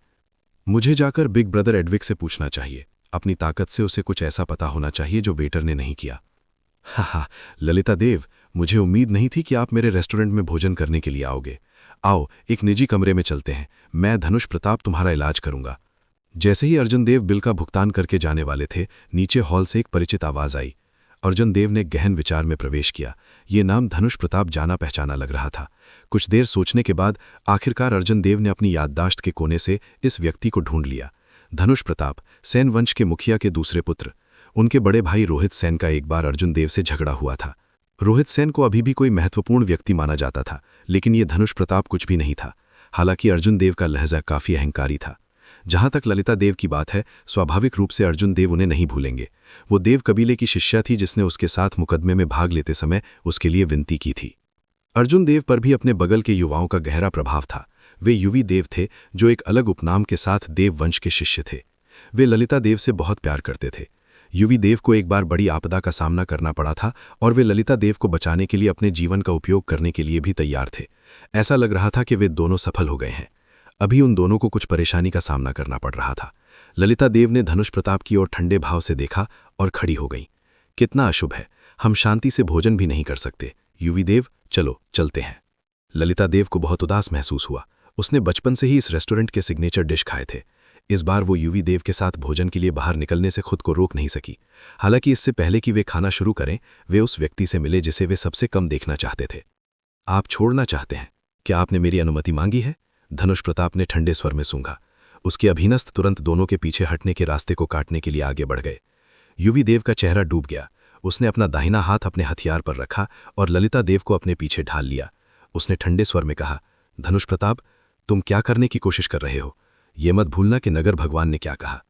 मुझे जाकर बिग ब्रदर एडविक से पूछना चाहिए। अपनी ताकत से उसे कुछ ऐसा पता होना चाहिए जो वेटर ने नहीं किया। हा, ललिता देव, मुझे उम्मीद नहीं थी कि आप मेरे रेस्टोरेंट में भोजन करने के लिए आओगे। आओ, एक निजी कमरे में चलते हैं। मैं धनुष प्रताप तुम्हारा इलाज करूंगा। जैसे ही अर्जुन देव बिल का भुगतान करके जाने वाले थे, नीचे हॉल से एक परिचित आवाज आई। अर्जुन देव ने गहन विचार में प्रवेश किया। ये नाम धनुष प्रताप जाना पहचाना लग रहा था। कुछ देर सोचने के बाद आखिरकार अर्जुन देव ने अपनी याददाश्त के कोने से इस व्यक्ति को ढूंढ लिया। धनुष प्रताप, सेन वंश के मुखिया के दूसरे पुत्र। उनके बड़े भाई रोहित सेन का एक बार अर्जुन देव से झगड़ा हुआ था। रोहित सेन को अभी भी कोई महत्वपूर्ण व्यक्ति माना जाता था, लेकिन ये धनुष प्रताप कुछ भी नहीं था। हालांकि अर्जुन देव का लहजा काफी अहंकारी था। जहां तक ललिता देव की बात है, स्वाभाविक रूप से अर्जुन देव उन्हें नहीं भूलेंगे। वो देव कबीले की शिष्या थी जिसने उसके साथ मुकदमे में भाग लेते समय उसके लिए विनती की थी। अर्जुन देव पर भी अपने बगल के युवाओं का गहरा प्रभाव था। वे युवी देव थे जो एक अलग उपनाम के साथ देव वंश के शिष्य थे। वे ललिता देव से बहुत प्यार करते थे। युवी देव को एक बार बड़ी आपदा का सामना करना पड़ा था और वे ललिता देव को बचाने के लिए अपने जीवन का उपयोग करने के लिए भी तैयार थे। ऐसा लग रहा था कि वे दोनों सफल हो गए हैं। अभी उन दोनों को कुछ परेशानी का सामना करना पड़ रहा था। ललिता देव ने धनुष प्रताप की ओर ठंडे भाव से देखा और खड़ी हो गई। कितना अशुभ है, हम शांति से भोजन भी नहीं कर सकते। युवी देव, चलो चलते हैं। ललिता देव को बहुत उदास महसूस हुआ। उसने बचपन से ही इस रेस्टोरेंट के सिग्नेचर डिश खाए थे। इस बार वो युवी देव के साथ भोजन के लिए बाहर निकलने से खुद को रोक नहीं सकी। हालांकि इससे पहले कि वे खाना शुरू करें, वे उस व्यक्ति से मिले जिसे वे सबसे कम देखना चाहते थे। आप छोड़ना चाहते हैं? क्या आपने मेरी अनुमति मांगी है? धनुष प्रताप ने ठंडे स्वर में सूंघा। उसके अधीनस्थ तुरंत दोनों के पीछे हटने के रास्ते को काटने के लिए आगे बढ़ गए। युवी देव का चेहरा डूब गया। उसने अपना दाहिना हाथ अपने हथियार पर रखा और ललिता देव को अपने पीछे ढाल लिया। उसने ठंडे स्वर में कहा, धनुष प्रताप, तुम क्या करने की कोशिश कर रहे हो? ये मत भूलना कि नगर भगवान ने क्या कहा।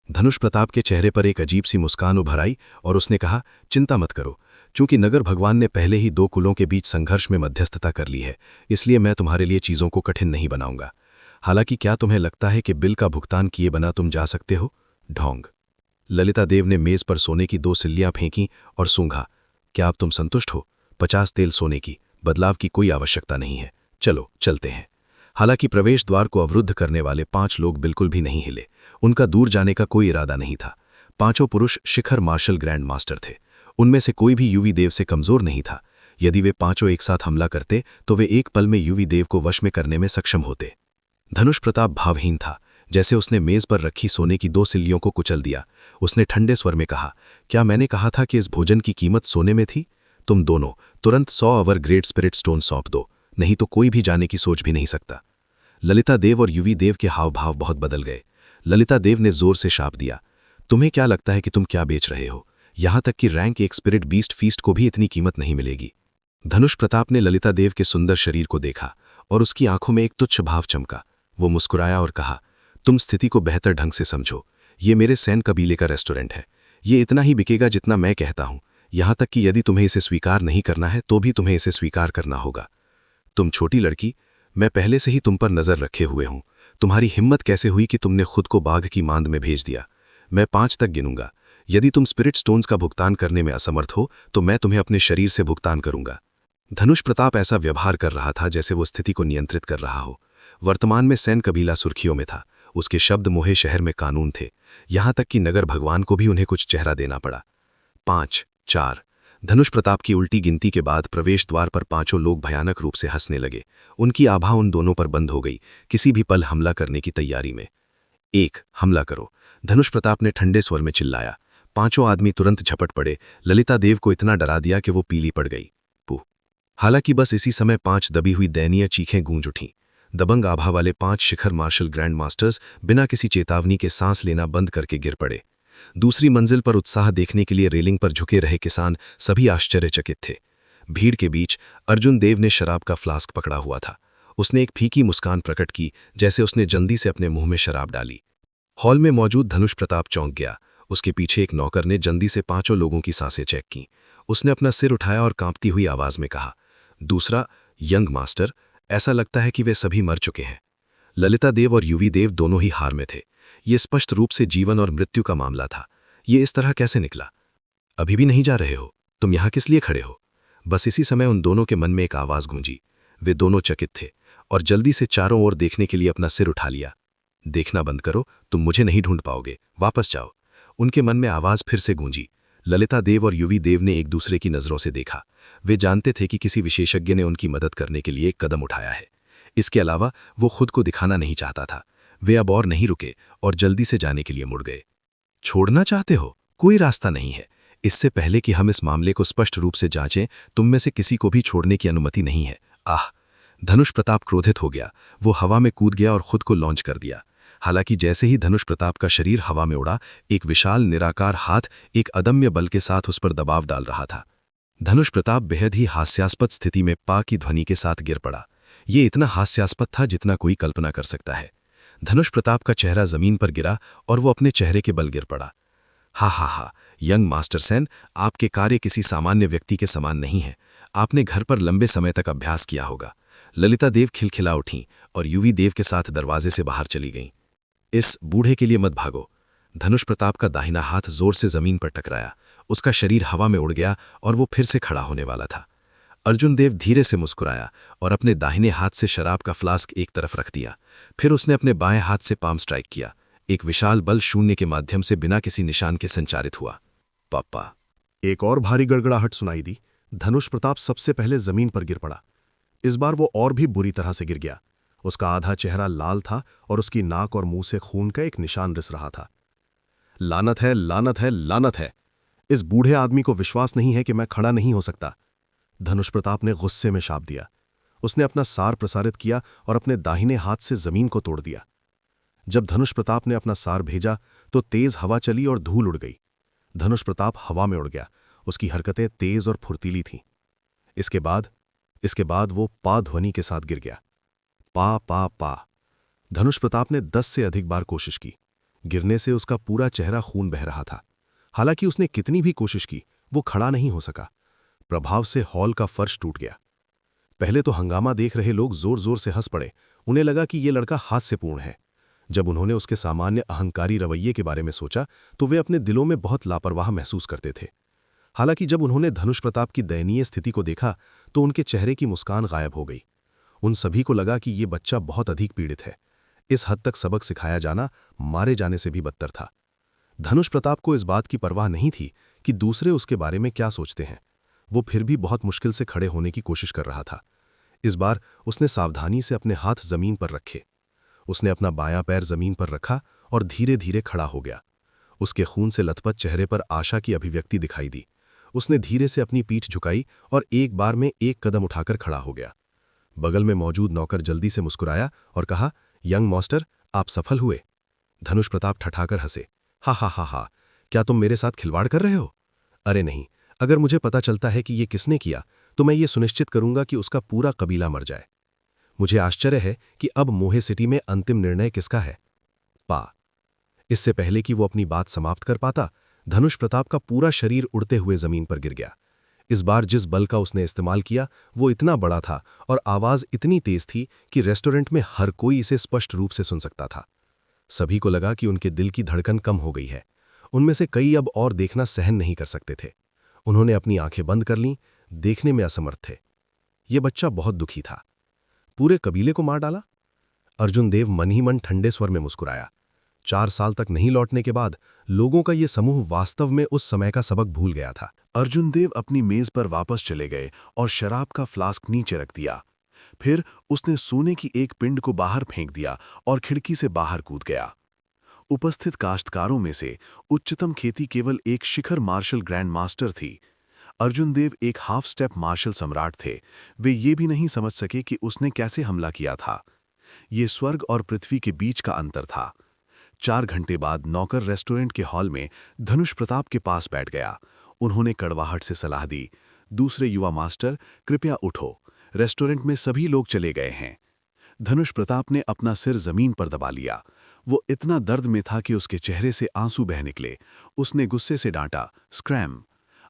धनुष प्रताप के चेहरे पर एक अजीब सी मुस्कान उभर आई और उसने कहा, चिंता मत करो। चूंकि नगर भगवान ने पहले ही दो कुलों के बीच संघर्ष में मध्यस्थता कर ली है, इसलिए मैं तुम्हारे लिए चीजों को कठिन नहीं बनाऊंगा। हालांकि क्या तुम्हें लगता है कि बिल का भुगतान किए बिना तुम जा सकते हो? ढोंग। ललिता देव ने मेज पर सोने की 2 सिल्लियां फेंकी और सूंघा। क्या अब तुम संतुष्ट हो? 50 तेल सोने की, बदलाव की कोई आवश्यकता नहीं है। चलो चलते हैं। हालांकि प्रवेश द्वार को अवरुद्ध करने वाले 5 लोग बिल्कुल भी नहीं हिले। उनका दूर जाने का कोई इरादा नहीं था। 5 पुरुष शिखर मार्शल ग्रैंड मास्टर थे। उनमें से कोई भी युवी देव से कमजोर नहीं था। यदि वे 5 एक साथ हमला करते तो वे एक पल में युवी देव को वश में करने में सक्षम होते। धनुष प्रताप भावहीन था। जैसे उसने मेज पर रखी सोने की 2 सिल्लियों को कुचल दिया। उसने ठंडे स्वर में कहा, क्या मैंने कहा था कि इस भोजन की कीमत सोने में थी? तुम दोनों तुरंत 100 अवर ग्रेट स्पिरिट स्टोन सौंप दो, नहीं तो कोई भी जाने की सोच भी नहीं सकता। ललिता देव और युवी देव के हाव भाव बहुत बदल गए। ललिता देव ने जोर से शाप दिया, तुम्हें क्या लगता है कि तुम क्या बेच रहे हो? यहां तक कि रैंक एक स्पिरिट बीस्ट फीस्ट को भी इतनी कीमत नहीं मिलेगी। धनुष प्रताप ने ललिता देव के सुंदर शरीर को देखा और उसकी आंखों में एक तुच्छ भाव चमका। वो मुस्कुराया और कहा, तुम स्थिति को बेहतर ढंग से समझो। ये मेरे सैन कबीले का रेस्टोरेंट है। ये इतना ही बिकेगा जितना मैं कहता हूं। यहां तक कि यदि तुम्हें इसे स्वीकार नहीं करना है तो भी तुम्हें इसे स्वीकार करना होगा। तुम छोटी लड़की, मैं पहले से ही तुम पर नजर रखे हुए हूं। तुम्हारी हिम्मत कैसे हुई कि तुमने खुद को बाघ की मांद में भेज दिया? मैं 5 तक गिनूंगा। यदि तुम स्पिरिट स्टोन्स का भुगतान करने में असमर्थ हो तो मैं तुम्हें अपने शरीर से भुगतान करूंगा। धनुष प्रताप ऐसा व्यवहार कर रहा था जैसे वो स्थिति को नियंत्रित कर रहा हो। वर्तमान में सैन कबीला सुर्खियों में था। उसके शब्द मोहे शहर में कानून थे। यहां तक कि नगर भगवान को भी उन्हें कुछ चेहरा देना पड़ा। 5, 4। धनुष प्रताप की उल्टी गिनती के बाद प्रवेश द्वार पर 5 लोग भयानक रूप से हंसने लगे। उनकी आभा उन दोनों पर बंद हो गई, किसी भी पल हमला करने की तैयारी में। 1, हमला करो, धनुष प्रताप ने ठंडे स्वर में चिल्लाया। 5 आदमी तुरंत झपट पड़े। ललिता देव को इतना डरा दिया कि वो पीली पड़ गई। पुह। हालांकि बस इसी समय 5 दबी हुई दयनीय चीखें गूंज उठीं। दबंग आभा वाले 5 शिखर मार्शल ग्रैंड मास्टर्स बिना किसी चेतावनी के सांस लेना बंद करके गिर पड़े। दूसरी मंजिल पर उत्साह देखने के लिए रेलिंग पर झुके रहे किसान सभी आश्चर्यचकित थे। भीड़ के बीच अर्जुन देव ने शराब का फ्लास्क पकड़ा हुआ था। उसने एक फीकी मुस्कान प्रकट की, जैसे उसने जल्दी से अपने मुंह में शराब डाली। हॉल में मौजूद धनुष प्रताप चौंक गया। उसके पीछे एक नौकर ने जल्दी से 5 लोगों की सांसें चेक की। उसने अपना सिर उठाया और कांपती हुई आवाज में कहा, दूसरा यंग मास्टर, ऐसा लगता है कि वे सभी मर चुके हैं। ललिता देव और युवी देव दोनों ही हार में थे। ये स्पष्ट रूप से जीवन और मृत्यु का मामला था। ये इस तरह कैसे निकला? अभी भी नहीं जा रहे हो? तुम यहां किस लिए खड़े हो? बस इसी समय उन दोनों के मन में एक आवाज गूंजी। वे दोनों चकित थे और जल्दी से चारों ओर देखने के लिए अपना सिर उठा लिया। देखना बंद करो, तुम मुझे नहीं ढूंढ पाओगे, वापस जाओ। उनके मन में आवाज फिर से गूंजी। ललिता देव और युवी देव ने एक दूसरे की नजरों से देखा। वे जानते थे कि किसी विशेषज्ञ ने उनकी मदद करने के लिए एक कदम उठाया है। इसके अलावा वो खुद को दिखाना नहीं चाहता था। वे अब और नहीं रुके और जल्दी से जाने के लिए मुड़ गए। छोड़ना चाहते हो? कोई रास्ता नहीं है। इससे पहले कि हम इस मामले को स्पष्ट रूप से जांचें, तुम में से किसी को भी छोड़ने की अनुमति नहीं है। आह! धनुष प्रताप क्रोधित हो गया। वो हवा में कूद गया और खुद को लॉन्च कर दिया। हालांकि जैसे ही धनुष प्रताप का शरीर हवा में उड़ा, एक विशाल निराकार हाथ एक अदम्य बल के साथ उस पर दबाव डाल रहा था। धनुष प्रताप बेहद ही हास्यास्पद स्थिति में पा की ध्वनि के साथ गिर पड़ा। ये इतना हास्यास्पद था जितना कोई कल्पना कर सकता है। धनुष प्रताप का चेहरा जमीन पर गिरा और वो अपने चेहरे के बल गिर पड़ा। हा हा हा, यंग मास्टर सैन, आपके कार्य किसी सामान्य व्यक्ति के समान नहीं है। आपने घर पर लंबे समय तक अभ्यास किया होगा। ललिता देव खिलखिला उठीं और युवी देव के साथ दरवाजे से बाहर चली गईं। इस बूढ़े के लिए मत भागो। धनुष प्रताप का दाहिना हाथ जोर से जमीन पर टकराया। उसका शरीर हवा में उड़ गया और वो फिर से खड़ा होने वाला था। अर्जुन देव धीरे से मुस्कुराया और अपने दाहिने हाथ से शराब का फ्लास्क एक तरफ रख दिया। फिर उसने अपने बाएं हाथ से पाम स्ट्राइक किया। एक विशाल बल शून्य के माध्यम से बिना किसी निशान के संचारित हुआ। पापा। एक और भारी गड़गड़ाहट सुनाई दी। धनुष प्रताप सबसे पहले जमीन पर गिर पड़ा। इस बार वो और भी बुरी तरह से गिर गया। उसका आधा चेहरा लाल था और उसकी नाक और मुंह से खून का एक निशान रिस रहा था। लानत है, लानत है, लानत है। इस बूढ़े आदमी को विश्वास नहीं है कि मैं खड़ा नहीं हो सकता। धनुष प्रताप ने गुस्से में शाप दिया। उसने अपना सार प्रसारित किया और अपने दाहिने हाथ से जमीन को तोड़ दिया। जब धनुष प्रताप ने अपना सार भेजा तो तेज हवा चली और धूल उड़ गई। धनुष प्रताप हवा में उड़ गया। उसकी हरकतें तेज और फुर्तीली थीं। इसके बाद वो पा ध्वनि के साथ गिर गया। पा पा पा। धनुष प्रताप ने 10 से अधिक बार कोशिश की। गिरने से उसका पूरा चेहरा खून बह रहा था। हालांकि उसने कितनी भी कोशिश की, वो खड़ा नहीं हो सका। प्रभाव से हॉल का फर्श टूट गया। पहले तो हंगामा देख रहे लोग जोर जोर से हंस पड़े। उन्हें लगा कि ये लड़का हास्यपूर्ण है। जब उन्होंने उसके सामान्य अहंकारी रवैये के बारे में सोचा तो वे अपने दिलों में बहुत लापरवाह महसूस करते थे। हालांकि जब उन्होंने धनुष प्रताप की दयनीय स्थिति को देखा तो उनके चेहरे की मुस्कान गायब हो गई। उन सभी को लगा कि ये बच्चा बहुत अधिक पीड़ित है। इस हद तक सबक सिखाया जाना मारे जाने से भी बदतर था। धनुष प्रताप को इस बात की परवाह नहीं थी कि दूसरे उसके बारे में क्या सोचते हैं। वो फिर भी बहुत मुश्किल से खड़े होने की कोशिश कर रहा था। इस बार उसने सावधानी से अपने हाथ जमीन पर रखे। उसने अपना बायां पैर जमीन पर रखा और धीरे धीरे खड़ा हो गया। उसके खून से लथपथ चेहरे पर आशा की अभिव्यक्ति दिखाई दी। उसने धीरे से अपनी पीठ झुकाई और एक बार में एक कदम उठाकर खड़ा हो गया। बगल में मौजूद नौकर जल्दी से मुस्कुराया और कहा, यंग मास्टर, आप सफल हुए। धनुष प्रताप ठठाकर हंसे। हा हा हा हा, क्या तुम मेरे साथ खिलवाड़ कर रहे हो? अरे नहीं, अगर मुझे पता चलता है कि ये किसने किया तो मैं ये सुनिश्चित करूंगा कि उसका पूरा कबीला मर जाए। मुझे आश्चर्य है कि अब मोहे सिटी में अंतिम निर्णय किसका है। पा। इससे पहले कि वो अपनी बात समाप्त कर पाता, धनुष प्रताप का पूरा शरीर उड़ते हुए जमीन पर गिर गया। इस बार जिस बल का उसने इस्तेमाल किया वो इतना बड़ा था और आवाज इतनी तेज थी कि रेस्टोरेंट में हर कोई इसे स्पष्ट रूप से सुन सकता था। सभी को लगा कि उनके दिल की धड़कन कम हो गई है। उनमें से कई अब और देखना सहन नहीं कर सकते थे। उन्होंने अपनी आंखें बंद कर लीं, देखने में असमर्थ थे। ये बच्चा बहुत दुखी था। पूरे कबीले को मार डाला? अर्जुन देव मन ही मन ठंडे स्वर में मुस्कुराया। 4 साल तक नहीं लौटने के बाद लोगों का ये समूह वास्तव में उस समय का सबक भूल गया था। अर्जुन देव अपनी मेज पर वापस चले गए और शराब का फ्लास्क नीचे रख दिया। फिर उसने सोने की एक पिंड को बाहर फेंक दिया और खिड़की से बाहर कूद गया। उपस्थित काश्तकारों में से उच्चतम खेती केवल एक शिखर मार्शल ग्रैंड मास्टर थी। अर्जुन देव एक हाफ स्टेप मार्शल सम्राट थे। वे ये भी नहीं समझ सके कि उसने कैसे हमला किया था। ये स्वर्ग और पृथ्वी के बीच का अंतर था। 4 घंटे बाद नौकर रेस्टोरेंट के हॉल में धनुष प्रताप के पास बैठ गया। उन्होंने कड़वाहट से सलाह दी, दूसरे युवा मास्टर, कृपया उठो, रेस्टोरेंट में सभी लोग चले गए हैं। धनुष प्रताप ने अपना सिर जमीन पर दबा लिया। वो इतना दर्द में था कि उसके चेहरे से आंसू बह निकले। उसने गुस्से से डांटा, स्क्रैम,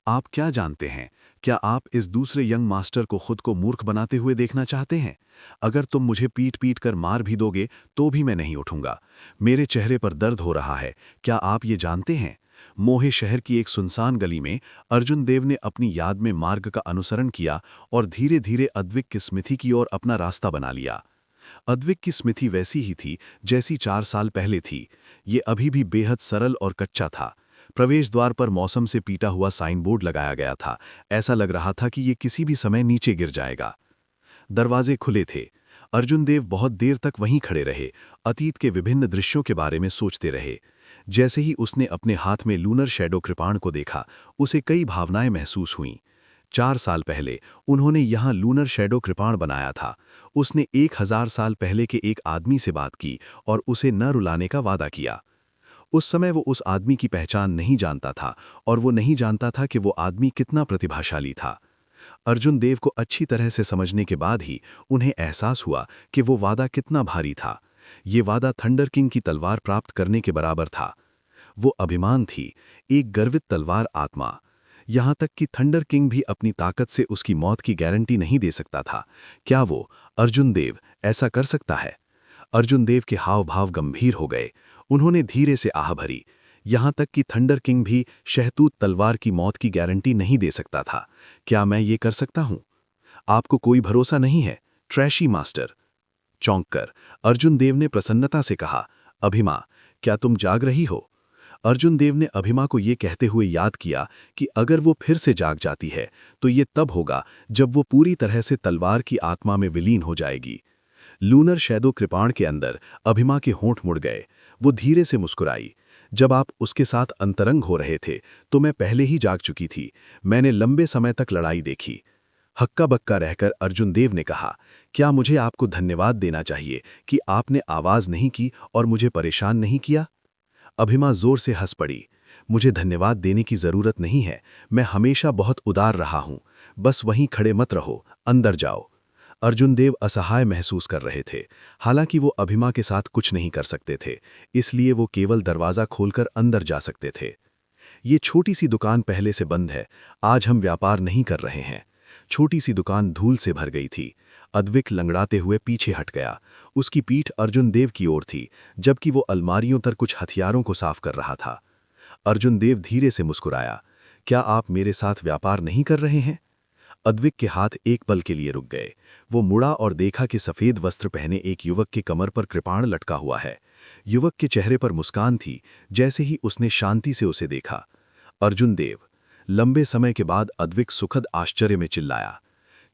आप क्या जानते हैं? क्या आप इस दूसरे यंग मास्टर को खुद को मूर्ख बनाते हुए देखना चाहते हैं? अगर तुम मुझे पीट पीट कर मार भी दोगे तो भी मैं नहीं उठूंगा। मेरे चेहरे पर दर्द हो रहा है। क्या आप ये जानते हैं? मोहे शहर की एक सुनसान गली में अर्जुन देव ने अपनी याद में मार्ग का अनुसरण किया और धीरे धीरे अद्विक की स्मृति की ओर अपना रास्ता बना लिया। अद्विक की स्मृति वैसी ही थी जैसी 4 साल पहले थी। ये अभी भी बेहद सरल और कच्चा था। प्रवेश द्वार पर मौसम से पीटा हुआ साइन बोर्ड लगाया गया था। ऐसा लग रहा था कि ये किसी भी समय नीचे गिर जाएगा। दरवाजे खुले थे। अर्जुन देव बहुत देर तक वहीं खड़े रहे, अतीत के विभिन्न दृश्यों के बारे में सोचते रहे। जैसे ही उसने अपने हाथ में लूनर शैडो कृपाण को देखा, उसे कई भावनाएं महसूस हुईं। 4 साल पहले उन्होंने यहाँ लूनर शैडो कृपाण बनाया था। उसने 1000 साल पहले के एक आदमी से बात की और उसे न रुलाने का वादा किया। उस समय वो उस आदमी की पहचान नहीं जानता था और वो नहीं जानता था कि वो आदमी कितना प्रतिभाशाली था। अर्जुन देव को अच्छी तरह से समझने के बाद ही उन्हें एहसास हुआ कि वो वादा कितना भारी था। ये वादा थंडर किंग की तलवार प्राप्त करने के बराबर था। वो अभिमान थी, एक गर्वित तलवार आत्मा। यहाँ तक कि थंडर किंग भी अपनी ताकत से उसकी मौत की गारंटी नहीं दे सकता था। क्या वो अर्जुन देव ऐसा कर सकता है? अर्जुन देव के हाव भाव गंभीर हो गए। उन्होंने धीरे से आह भरी। यहाँ तक कि थंडर किंग भी शहतूत तलवार की मौत की गारंटी नहीं दे सकता था। क्या मैं ये कर सकता हूँ? आपको कोई भरोसा नहीं है, ट्रैशी मास्टर? चौंक कर अर्जुन देव ने प्रसन्नता से कहा, अभिमा, क्या तुम जाग रही हो? अर्जुन देव ने अभिमा को ये कहते हुए याद किया कि अगर वो फिर से जाग जाती है तो ये तब होगा जब वो पूरी तरह से तलवार की आत्मा में विलीन हो जाएगी। लूनर शैडो कृपाण के अंदर अभिमा के होंठ मुड़ गए। वो धीरे से मुस्कुराई। जब आप उसके साथ अंतरंग हो रहे थे तो मैं पहले ही जाग चुकी थी। मैंने लंबे समय तक लड़ाई देखी। हक्का बक्का रहकर अर्जुन देव ने कहा, क्या मुझे आपको धन्यवाद देना चाहिए कि आपने आवाज नहीं की और मुझे परेशान नहीं किया? अभिमा जोर से हंस पड़ी। मुझे धन्यवाद देने की जरूरत नहीं है, मैं हमेशा बहुत उदार रहा हूं। बस वहीं खड़े मत रहो, अंदर जाओ। अर्जुन देव असहाय महसूस कर रहे थे। हालांकि वो अभिमा के साथ कुछ नहीं कर सकते थे, इसलिए वो केवल दरवाजा खोलकर अंदर जा सकते थे। ये छोटी सी दुकान पहले से बंद है, आज हम व्यापार नहीं कर रहे हैं। छोटी सी दुकान धूल से भर गई थी। अद्विक लंगड़ाते हुए पीछे हट गया। उसकी पीठ अर्जुन देव की ओर थी, जबकि वो अलमारियों पर कुछ हथियारों को साफ कर रहा था। अर्जुन देव धीरे से मुस्कुराया, क्या आप मेरे साथ व्यापार नहीं कर रहे हैं? अद्विक के हाथ एक पल के लिए रुक गए। वो मुड़ा और देखा कि सफेद वस्त्र पहने एक युवक के कमर पर कृपाण लटका हुआ है। युवक के चेहरे पर मुस्कान थी। जैसे ही उसने शांति से उसे देखा, अर्जुन देव। लंबे समय के बाद अद्विक सुखद आश्चर्य में चिल्लाया।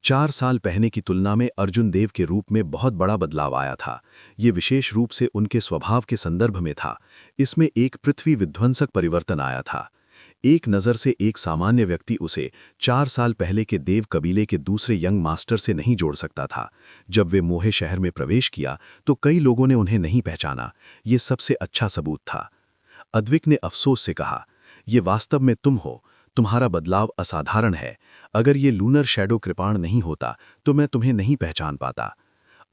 4 साल पहले की तुलना में अर्जुन देव के रूप में बहुत बड़ा बदलाव आया था। ये विशेष रूप से उनके स्वभाव के संदर्भ में था। इसमें एक पृथ्वी विध्वंसक परिवर्तन आया था। एक नज़र से एक सामान्य व्यक्ति उसे 4 साल पहले के देव कबीले के दूसरे यंग मास्टर से नहीं जोड़ सकता था। जब वे मोहे शहर में प्रवेश किया तो कई लोगों ने उन्हें नहीं पहचाना। ये सबसे अच्छा सबूत था। अद्विक ने अफसोस से कहा, ये वास्तव में तुम हो। तुम्हारा बदलाव असाधारण है। अगर ये लूनर शैडो कृपाण नहीं होता तो मैं तुम्हें नहीं पहचान पाता।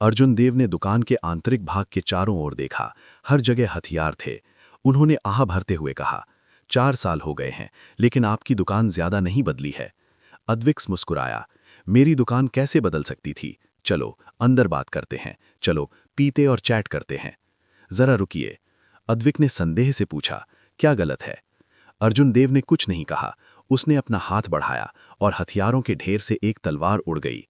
अर्जुन देव ने दुकान के आंतरिक भाग के चारों ओर देखा। हर जगह हथियार थे। उन्होंने आह भरते हुए कहा, 4 साल हो गए हैं, लेकिन आपकी दुकान ज्यादा नहीं बदली है। अद्विक्स मुस्कुराया, मेरी दुकान कैसे बदल सकती थी? चलो अंदर बात करते हैं, चलो पीते और चैट करते हैं। जरा रुकिए, अद्विक ने संदेह से पूछा, क्या गलत है? अर्जुन देव ने कुछ नहीं कहा। उसने अपना हाथ बढ़ाया और हथियारों के ढेर से एक तलवार उड़ गई।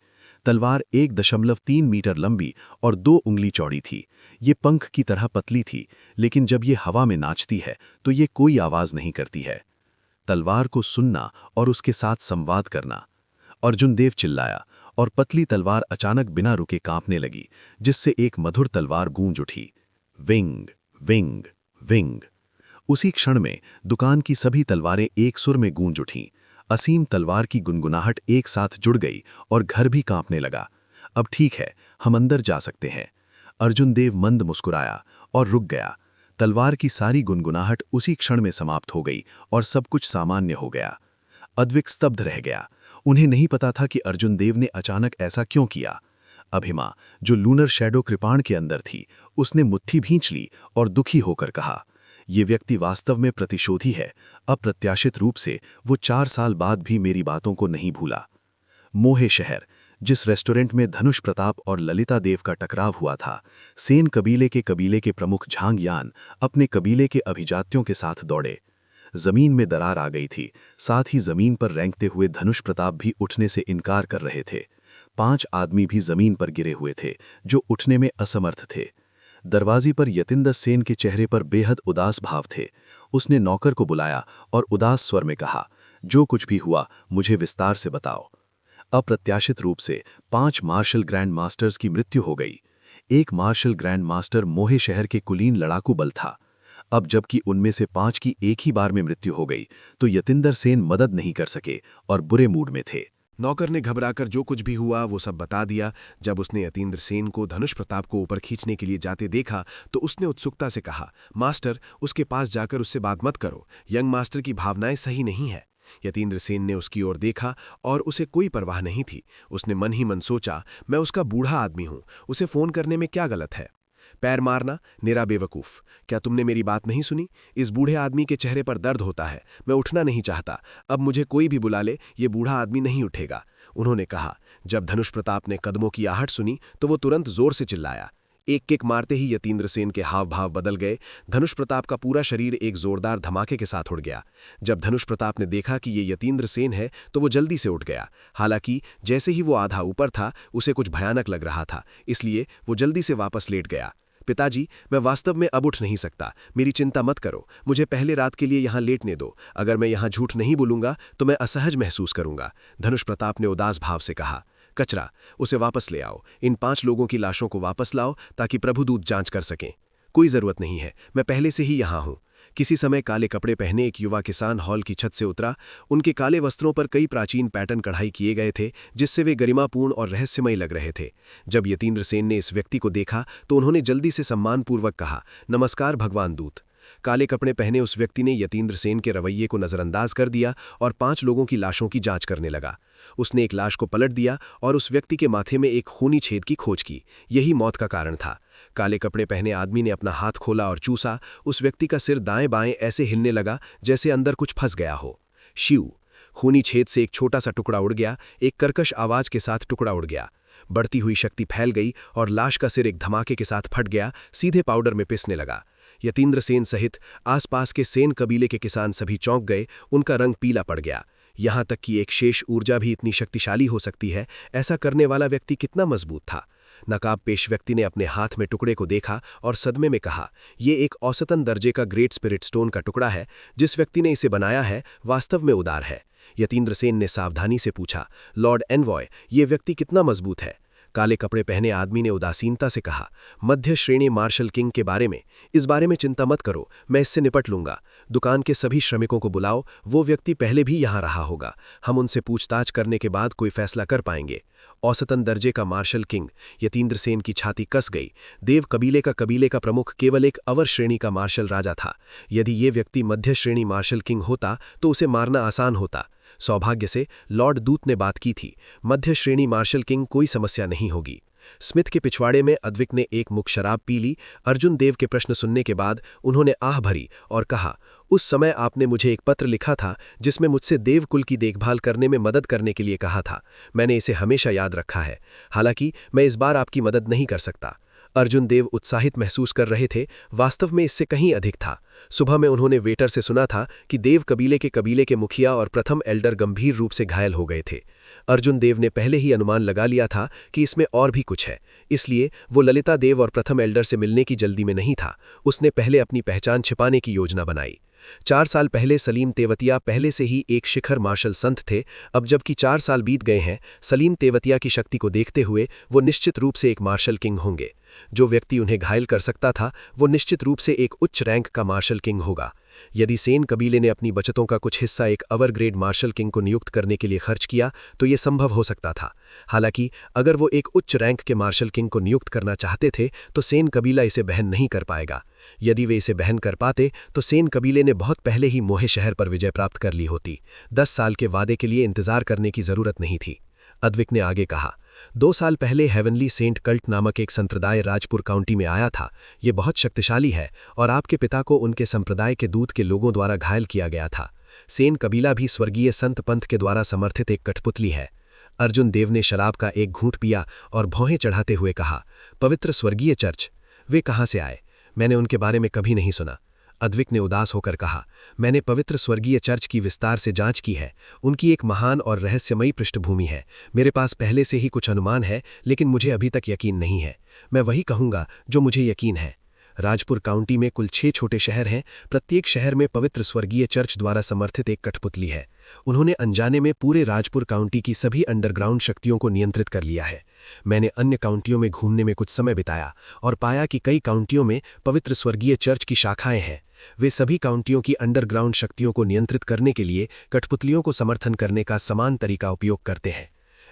तलवार 1.3 मीटर लंबी और 2 उंगली चौड़ी थी। ये पंख की तरह पतली थी, लेकिन जब ये हवा में नाचती है तो ये कोई आवाज नहीं करती है। तलवार को सुनना और उसके साथ संवाद करना। अर्जुन देव चिल्लाया और पतली तलवार अचानक बिना रुके कांपने लगी, जिससे एक मधुर तलवार गूंज उठी, विंग विंग विंग। उसी क्षण में दुकान की सभी तलवारें एक सुर में गूंज उठीं। असीम तलवार की गुनगुनाहट एक साथ जुड़ गई और घर भी कांपने लगा। अब ठीक है, हम अंदर जा सकते हैं। अर्जुन देव मंद मुस्कुराया और रुक गया। तलवार की सारी गुनगुनाहट उसी क्षण में समाप्त हो गई और सब कुछ सामान्य हो गया। अद्विक स्तब्ध रह गया। उन्हें नहीं पता था कि अर्जुन देव ने अचानक ऐसा क्यों किया। अभिमा, जो लूनर शैडो कृपाण के अंदर थी, उसने मुट्ठी भींच ली और दुखी होकर कहा, ये व्यक्ति वास्तव में प्रतिशोधी है। अप्रत्याशित रूप से वो 4 साल बाद भी मेरी बातों को नहीं भूला। मोहे शहर, जिस रेस्टोरेंट में धनुष प्रताप और ललिता देव का टकराव हुआ था, सेन कबीले के प्रमुख झांगयान अपने कबीले के अभिजात्यों के साथ दौड़े। जमीन में दरार आ गई थी, साथ ही जमीन पर रेंगते हुए धनुष प्रताप भी उठने से इनकार कर रहे थे। 5 आदमी भी जमीन पर गिरे हुए थे, जो उठने में असमर्थ थे। दरवाजे पर यतिंदर सेन के चेहरे पर बेहद उदास भाव थे। उसने नौकर को बुलाया और उदास स्वर में कहा, जो कुछ भी हुआ मुझे विस्तार से बताओ। अप्रत्याशित रूप से 5 मार्शल ग्रैंड मास्टर्स की मृत्यु हो गई। एक मार्शल ग्रैंड मास्टर मोहे शहर के कुलीन लड़ाकू बल था। अब जबकि उनमें से 5 की एक ही बार में मृत्यु हो गई तो यतिंदर सेन मदद नहीं कर सके और बुरे मूड में थे। नौकर ने घबराकर जो कुछ भी हुआ वो सब बता दिया। जब उसने यतीन्द्र सेन को धनुष प्रताप को ऊपर खींचने के लिए जाते देखा तो उसने उत्सुकता से कहा, मास्टर, उसके पास जाकर उससे बात मत करो। यंग मास्टर की भावनाएं सही नहीं है। यतीन्द्र सेन ने उसकी ओर देखा और उसे कोई परवाह नहीं थी। उसने मन ही मन सोचा, मैं उसका बूढ़ा आदमी हूं, उसे फोन करने में क्या गलत है। पैर मारना, निरा बेवकूफ। क्या तुमने मेरी बात नहीं सुनी? इस बूढ़े आदमी के चेहरे पर दर्द होता है। मैं उठना नहीं चाहता। अब मुझे कोई भी बुला ले, ये बूढ़ा आदमी नहीं उठेगा, उन्होंने कहा। जब धनुष प्रताप ने कदमों की आहट सुनी तो वो तुरंत जोर से चिल्लाया। एक किक मारते ही यतीन्द्र सेन के हाव भाव बदल गए। धनुष प्रताप का पूरा शरीर एक जोरदार धमाके के साथ उड़ गया। जब धनुष प्रताप ने देखा कि ये यतीन्द्र सेन है तो वो जल्दी से उठ गया। हालांकि जैसे ही वो आधा ऊपर था उसे कुछ भयानक लग रहा था, इसलिए वो जल्दी से वापस लेट गया। पिताजी, मैं वास्तव में अब उठ नहीं सकता। मेरी चिंता मत करो, मुझे पहले रात के लिए यहाँ लेटने दो। अगर मैं यहाँ झूठ नहीं बोलूंगा तो मैं असहज महसूस करूंगा, धनुष प्रताप ने उदास भाव से कहा। कचरा, उसे वापस ले आओ। इन 5 लोगों की लाशों को वापस लाओ ताकि प्रभुदूत जांच कर सकें। कोई जरूरत नहीं है, मैं पहले से ही यहाँ हूँ। किसी समय काले कपड़े पहने एक युवा किसान हॉल की छत से उतरा। उनके काले वस्त्रों पर कई प्राचीन पैटर्न कढ़ाई किए गए थे, जिससे वे गरिमापूर्ण और रहस्यमय लग रहे थे। जब यतीन्द्र सेन ने इस व्यक्ति को देखा तो उन्होंने जल्दी से सम्मानपूर्वक कहा, नमस्कार भगवान दूत। काले कपड़े पहने उस व्यक्ति ने यतीन्द्र सेन के रवैये को नजरअंदाज कर दिया और 5 लोगों की लाशों की जांच करने लगा। उसने एक लाश को पलट दिया और उस व्यक्ति के माथे में एक खूनी छेद की खोज की। यही मौत का कारण था। काले कपड़े पहने आदमी ने अपना हाथ खोला और चूसा। उस व्यक्ति का सिर दाएं बाएं ऐसे हिलने लगा जैसे अंदर कुछ फंस गया हो। शिव! खूनी छेद से एक छोटा सा टुकड़ा उड़ गया। एक कर्कश आवाज के साथ टुकड़ा उड़ गया। बढ़ती हुई शक्ति फैल गई और लाश का सिर एक धमाके के साथ फट गया, सीधे पाउडर में पिसने लगा। यतीन्द्र सेन सहित आसपास के सेन कबीले के किसान सभी चौंक गए। उनका रंग पीला पड़ गया। यहाँ तक कि एक शेष ऊर्जा भी इतनी शक्तिशाली हो सकती है, ऐसा करने वाला व्यक्ति कितना मजबूत था। नकाब पेश व्यक्ति ने अपने हाथ में टुकड़े को देखा और सदमे में कहा, ये एक औसतन दर्जे का ग्रेट स्पिरिट स्टोन का टुकड़ा है। जिस व्यक्ति ने इसे बनाया है वास्तव में उदार है। यतीन्द्र सेन ने सावधानी से पूछा, लॉर्ड एनवॉय, ये व्यक्ति कितना मजबूत है? काले कपड़े पहने आदमी ने उदासीनता से कहा, मध्य श्रेणी मार्शल किंग के बारे में। इस बारे में चिंता मत करो, मैं इससे निपट लूंगा। दुकान के सभी श्रमिकों को बुलाओ, वो व्यक्ति पहले भी यहाँ रहा होगा। हम उनसे पूछताछ करने के बाद कोई फैसला कर पाएंगे। औसतन दर्जे का मार्शल किंग। यतीन्द्र सेन की छाती कस गई। देव कबीले का प्रमुख केवल एक अवर श्रेणी का मार्शल राजा था। यदि ये व्यक्ति मध्य श्रेणी मार्शल किंग होता तो उसे मारना आसान होता। सौभाग्य से लॉर्ड दूत ने बात की थी। मध्य श्रेणी मार्शल किंग कोई समस्या नहीं होगी। स्मिथ के पिछवाड़े में अद्विक ने एक मुख शराब पी ली। अर्जुन देव के प्रश्न सुनने के बाद उन्होंने आह भरी और कहा, उस समय आपने मुझे एक पत्र लिखा था जिसमें मुझसे देवकुल की देखभाल करने में मदद करने के लिए कहा था। मैंने इसे हमेशा याद रखा है। हालांकि मैं इस बार आपकी मदद नहीं कर सकता। अर्जुन देव उत्साहित महसूस कर रहे थे, वास्तव में इससे कहीं अधिक था। सुबह में उन्होंने वेटर से सुना था कि देव कबीले के मुखिया और प्रथम एल्डर गंभीर रूप से घायल हो गए थे। अर्जुन देव ने पहले ही अनुमान लगा लिया था कि इसमें और भी कुछ है, इसलिए वो ललिता देव और प्रथम एल्डर से मिलने की जल्दी में नहीं था। उसने पहले अपनी पहचान छिपाने की योजना बनाई। 4 साल पहले सलीम तेवतिया पहले से ही एक शिखर मार्शल संत थे। अब जबकि 4 साल बीत गए हैं, सलीम तेवतिया की शक्ति को देखते हुए वो निश्चित रूप से एक मार्शल किंग होंगे। जो व्यक्ति उन्हें घायल कर सकता था वो निश्चित रूप से एक उच्च रैंक का मार्शल किंग होगा। यदि सेन कबीले ने अपनी बचतों का कुछ हिस्सा एक अवर ग्रेड मार्शल किंग को नियुक्त करने के लिए खर्च किया तो ये संभव हो सकता था। हालांकि अगर वो एक उच्च रैंक के मार्शल किंग को नियुक्त करना चाहते थे तो सेन कबीला इसे बहन नहीं कर पाएगा। यदि वे इसे बहन कर पाते तो सेन कबीले ने बहुत पहले ही मोहे शहर पर विजय प्राप्त कर ली होती। 10 साल के वादे के लिए इंतजार करने की जरूरत नहीं थी। अद्विक ने आगे कहा, 2 साल पहले हेवनली सेंट कल्ट नामक एक संप्रदाय राजपुर काउंटी में आया था। ये बहुत शक्तिशाली है और आपके पिता को उनके संप्रदाय के दूत के लोगों द्वारा घायल किया गया था। सेन कबीला भी स्वर्गीय संत पंथ के द्वारा समर्थित एक कठपुतली है। अर्जुन देव ने शराब का एक घूंट पिया और भौहें चढ़ाते हुए कहा, पवित्र स्वर्गीय चर्च, वे कहाँ से आए? मैंने उनके बारे में कभी नहीं सुना। अद्विक ने उदास होकर कहा, मैंने पवित्र स्वर्गीय चर्च की विस्तार से जांच की है। उनकी एक महान और रहस्यमयी पृष्ठभूमि है। मेरे पास पहले से ही कुछ अनुमान है, लेकिन मुझे अभी तक यकीन नहीं है। मैं वही कहूँगा जो मुझे यकीन है। राजपुर काउंटी में कुल 6 छोटे शहर हैं। प्रत्येक शहर में पवित्र स्वर्गीय चर्च द्वारा समर्थित एक कठपुतली है। उन्होंने अनजाने में पूरे राजपुर काउंटी की सभी अंडरग्राउंड शक्तियों को नियंत्रित कर लिया है। मैंने अन्य काउंटियों में घूमने में कुछ समय बिताया और पाया कि कई काउंटियों में पवित्र स्वर्गीय चर्च की शाखाएं हैं। वे सभी काउंटियों की अंडरग्राउंड शक्तियों को नियंत्रित करने के लिए कठपुतलियों को समर्थन करने का समान तरीका उपयोग करते हैं।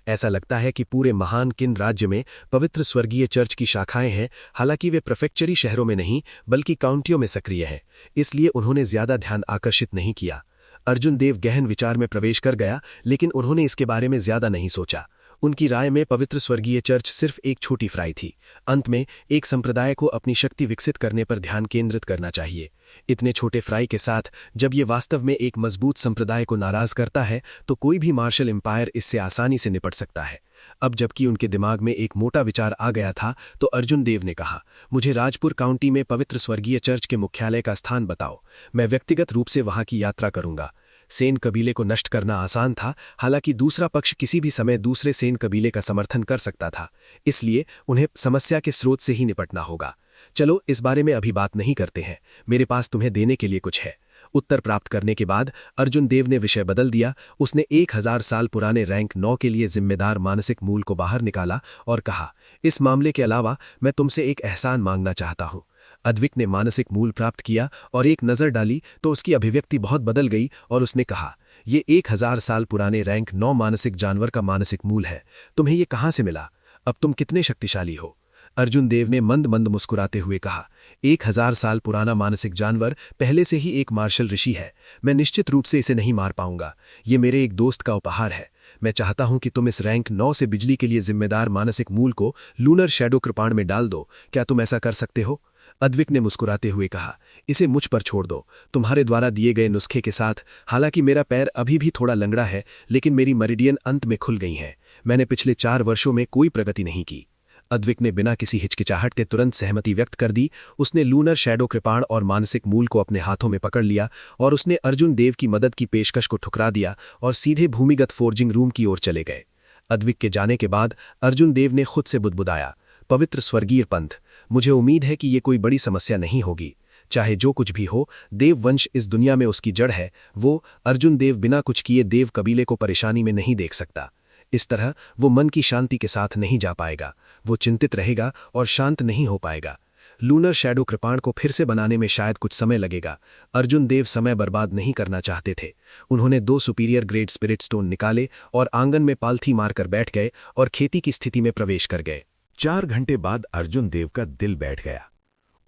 ऐसा लगता है कि पूरे महान किन राज्य में पवित्र स्वर्गीय चर्च की शाखाएं हैं। हालांकि वे प्रेफेक्चरी शहरों में नहीं बल्कि काउंटियों में सक्रिय हैं, इसलिए उन्होंने ज्यादा ध्यान आकर्षित नहीं किया। अर्जुन देव गहन विचार में प्रवेश कर गया, लेकिन उन्होंने इसके बारे में ज्यादा नहीं सोचा। उनकी राय में पवित्र स्वर्गीय चर्च सिर्फ एक छोटी फ्राई थी। अंत में एक संप्रदाय को अपनी शक्ति विकसित करने पर ध्यान केंद्रित करना चाहिए। इतने छोटे फ्राई के साथ जब ये वास्तव में एक मजबूत संप्रदाय को नाराज करता है तो कोई भी मार्शल एम्पायर इससे आसानी से निपट सकता है। अब जबकि उनके दिमाग में एक मोटा विचार आ गया था तो अर्जुन देव ने कहा, मुझे राजपुर काउंटी में पवित्र स्वर्गीय चर्च के मुख्यालय का स्थान बताओ। मैं व्यक्तिगत रूप से वहां की यात्रा करूंगा। सेन कबीले को नष्ट करना आसान था, हालांकि दूसरा पक्ष किसी भी समय दूसरे सेन कबीले का समर्थन कर सकता था, इसलिए उन्हें समस्या के स्रोत से ही निपटना होगा। चलो इस बारे में अभी बात नहीं करते हैं, मेरे पास तुम्हें देने के लिए कुछ है। उत्तर प्राप्त करने के बाद अर्जुन देव ने विषय बदल दिया। उसने 1000 साल पुराने रैंक 9 के लिए जिम्मेदार मानसिक मूल को बाहर निकाला और कहा, इस मामले के अलावा मैं तुमसे एक एहसान मांगना चाहता हूं। अद्विक ने मानसिक मूल प्राप्त किया और एक नजर डाली तो उसकी अभिव्यक्ति बहुत बदल गई और उसने कहा, ये 1000 साल पुराने रैंक 9 मानसिक जानवर का मानसिक मूल है। तुम्हें ये कहां से मिला? अब तुम कितने शक्तिशाली हो? अर्जुन देव ने मंद मंद मुस्कुराते हुए कहा, 1000 साल पुराना मानसिक जानवर पहले से ही एक मार्शल ऋषि है। मैं निश्चित रूप से इसे नहीं मार पाऊंगा। ये मेरे एक दोस्त का उपहार है। मैं चाहता हूं कि तुम इस रैंक 9 से बिजली के लिए जिम्मेदार मानसिक मूल को लूनर शैडो कृपाण में डाल दो। क्या तुम ऐसा कर सकते हो? अद्विक ने मुस्कुराते हुए कहा, इसे मुझ पर छोड़ दो। तुम्हारे द्वारा दिए गए नुस्खे के साथ हालांकि मेरा पैर अभी भी थोड़ा लंगड़ा है, लेकिन मेरी मरीडियन अंत में खुल गई हैं। मैंने पिछले 4 वर्षों में कोई प्रगति नहीं की। अद्विक ने बिना किसी हिचकिचाहट के तुरंत सहमति व्यक्त कर दी। उसने लूनर शैडो कृपाण और मानसिक मूल को अपने हाथों में पकड़ लिया और उसने अर्जुन देव की मदद की पेशकश को ठुकरा दिया और सीधे भूमिगत फोर्जिंग रूम की ओर चले गए। अद्विक के जाने के बाद अर्जुन देव ने खुद से बुदबुदाया, पवित्र स्वर्गीय पंथ, मुझे उम्मीद है कि ये कोई बड़ी समस्या नहीं होगी। चाहे जो कुछ भी हो, देव वंश इस दुनिया में उसकी जड़ है। वो अर्जुन देव बिना कुछ किए देव कबीले को परेशानी में नहीं देख सकता। इस तरह वो मन की शांति के साथ नहीं जा पाएगा। वो चिंतित रहेगा और शांत नहीं हो पाएगा। लूनर शैडो कृपाण को फिर से बनाने में शायद कुछ समय लगेगा। अर्जुन देव समय बर्बाद नहीं करना चाहते थे। उन्होंने 2 सुपीरियर ग्रेड स्पिरिट स्टोन निकाले और आंगन में पालथी मारकर बैठ गए और खेती की स्थिति में प्रवेश कर गए। 4 घंटे बाद अर्जुन देव का दिल बैठ गया।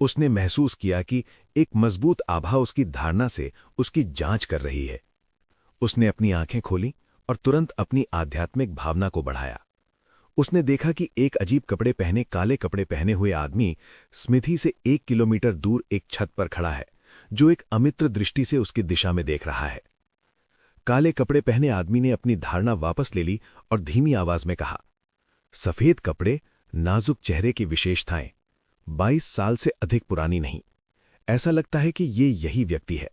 उसने महसूस किया कि एक मजबूत आभा उसकी धारणा से उसकी जांच कर रही है। उसने अपनी आंखें खोली और तुरंत अपनी आध्यात्मिक भावना को बढ़ाया। उसने देखा कि एक अजीब कपड़े पहने, काले कपड़े पहने हुए आदमी स्मिथी से 1 किलोमीटर दूर एक छत पर खड़ा है, जो एक अमित्र दृष्टि से उसकी दिशा में देख रहा है। काले कपड़े पहने आदमी ने अपनी धारणा वापस ले ली और धीमी आवाज में कहा, सफेद कपड़े, नाजुक चेहरे की विशेषताएं, 22 साल से अधिक पुरानी नहीं। ऐसा लगता है कि ये यही व्यक्ति है।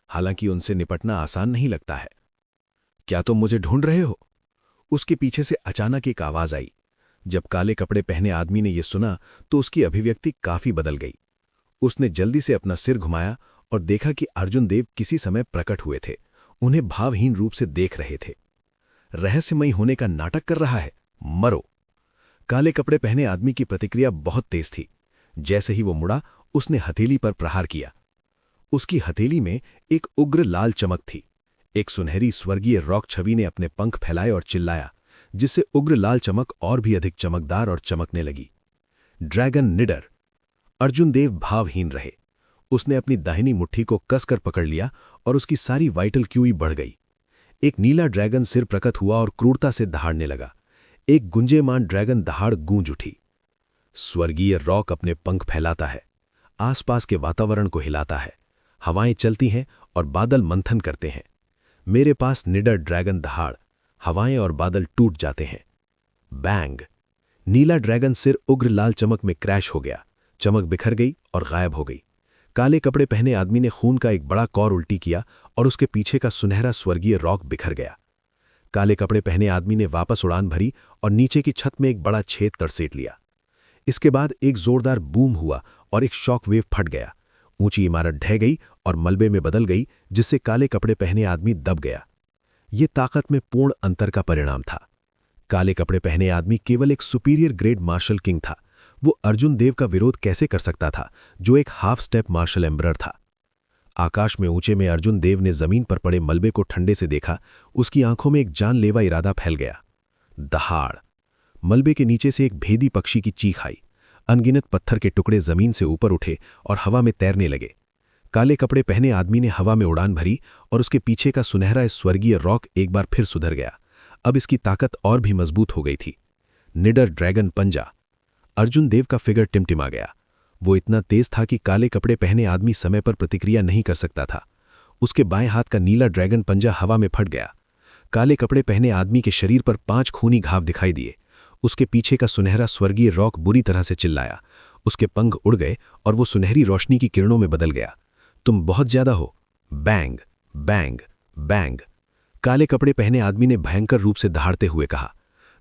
हालांकि उनसे निपटना आसान नहीं लगता है। क्या तुम मुझे ढूंढ रहे हो? उसके पीछे से अचानक एक आवाज आई। जब काले कपड़े पहने आदमी ने यह सुना तो उसकी अभिव्यक्ति काफी बदल गई। उसने जल्दी से अपना सिर घुमाया और देखा कि अर्जुन देव किसी समय प्रकट हुए थे। उन्हें भावहीन रूप से देख रहे थे। रहस्यमयी होने का नाटक कर रहा है, मरो। काले कपड़े पहने आदमी की प्रतिक्रिया बहुत तेज थी। जैसे ही वो मुड़ा, उसने हथेली पर प्रहार किया। उसकी हथेली में एक उग्र लाल चमक थी। एक सुनहरी स्वर्गीय रॉक छवि ने अपने पंख फैलाए और चिल्लाया, जिससे उग्र लाल चमक और भी अधिक चमकदार और चमकने लगी। ड्रैगन निडर। अर्जुन देव भावहीन रहे। उसने अपनी दाहिनी मुट्ठी को कसकर पकड़ लिया और उसकी सारी वाइटल क्यूई बढ़ गई। एक नीला ड्रैगन सिर प्रकट हुआ और क्रूरता से दहाड़ने लगा। एक गुंजेमान ड्रैगन दहाड़ गूंज उठी। स्वर्गीय रॉक अपने पंख फैलाता है, आसपास के वातावरण को हिलाता है। हवाएं चलती हैं और बादल मंथन करते हैं। मेरे पास निडर ड्रैगन दहाड़, हवाएं और बादल टूट जाते हैं। बैंग। नीला ड्रैगन सिर उग्र लाल चमक में क्रैश हो गया। चमक बिखर गई और गायब हो गई। काले कपड़े पहने आदमी ने खून का एक बड़ा कौर उल्टी किया और उसके पीछे का सुनहरा स्वर्गीय रॉक बिखर गया। काले कपड़े पहने आदमी ने वापस उड़ान भरी और नीचे की छत में एक बड़ा छेद तड़सेट लिया। इसके बाद एक जोरदार बूम हुआ और एक शॉक वेव फट गया। ऊंची इमारत ढह गई और मलबे में बदल गई, जिससे काले कपड़े पहने आदमी दब गया। ये ताकत में पूर्ण अंतर का परिणाम था। काले कपड़े पहने आदमी केवल एक सुपीरियर ग्रेड मार्शल किंग था। वो अर्जुन देव का विरोध कैसे कर सकता था, जो एक हाफ स्टेप मार्शल एम्बरर था। आकाश में ऊंचे में अर्जुन देव ने जमीन पर पड़े मलबे को ठंडे से देखा। उसकी आंखों में एक जानलेवा इरादा फैल गया। दहाड़। मलबे के नीचे से एक भेदी पक्षी की चीख आई। अनगिनत पत्थर के टुकड़े जमीन से ऊपर उठे और हवा में तैरने लगे। काले कपड़े पहने आदमी ने हवा में उड़ान भरी और उसके पीछे का सुनहरा स्वर्गीय रॉक एक बार फिर सुधर गया। अब इसकी ताकत और भी मजबूत हो गई थी। निडर ड्रैगन पंजा। अर्जुन देव का फिगर टिमटिमा गया। वो इतना तेज था कि काले कपड़े पहने आदमी समय पर प्रतिक्रिया नहीं कर सकता था। उसके बाएं हाथ का नीला ड्रैगन पंजा हवा में फट गया। काले कपड़े पहने आदमी के शरीर पर 5 खूनी घाव दिखाई दिए। उसके पीछे का सुनहरा स्वर्गीय रॉक बुरी तरह से चिल्लाया। उसके पंख उड़ गए और वो सुनहरी रोशनी की किरणों में बदल गया। तुम बहुत ज्यादा हो। Bang bang bang. काले कपड़े पहने आदमी ने भयंकर रूप से दहाड़ते हुए कहा।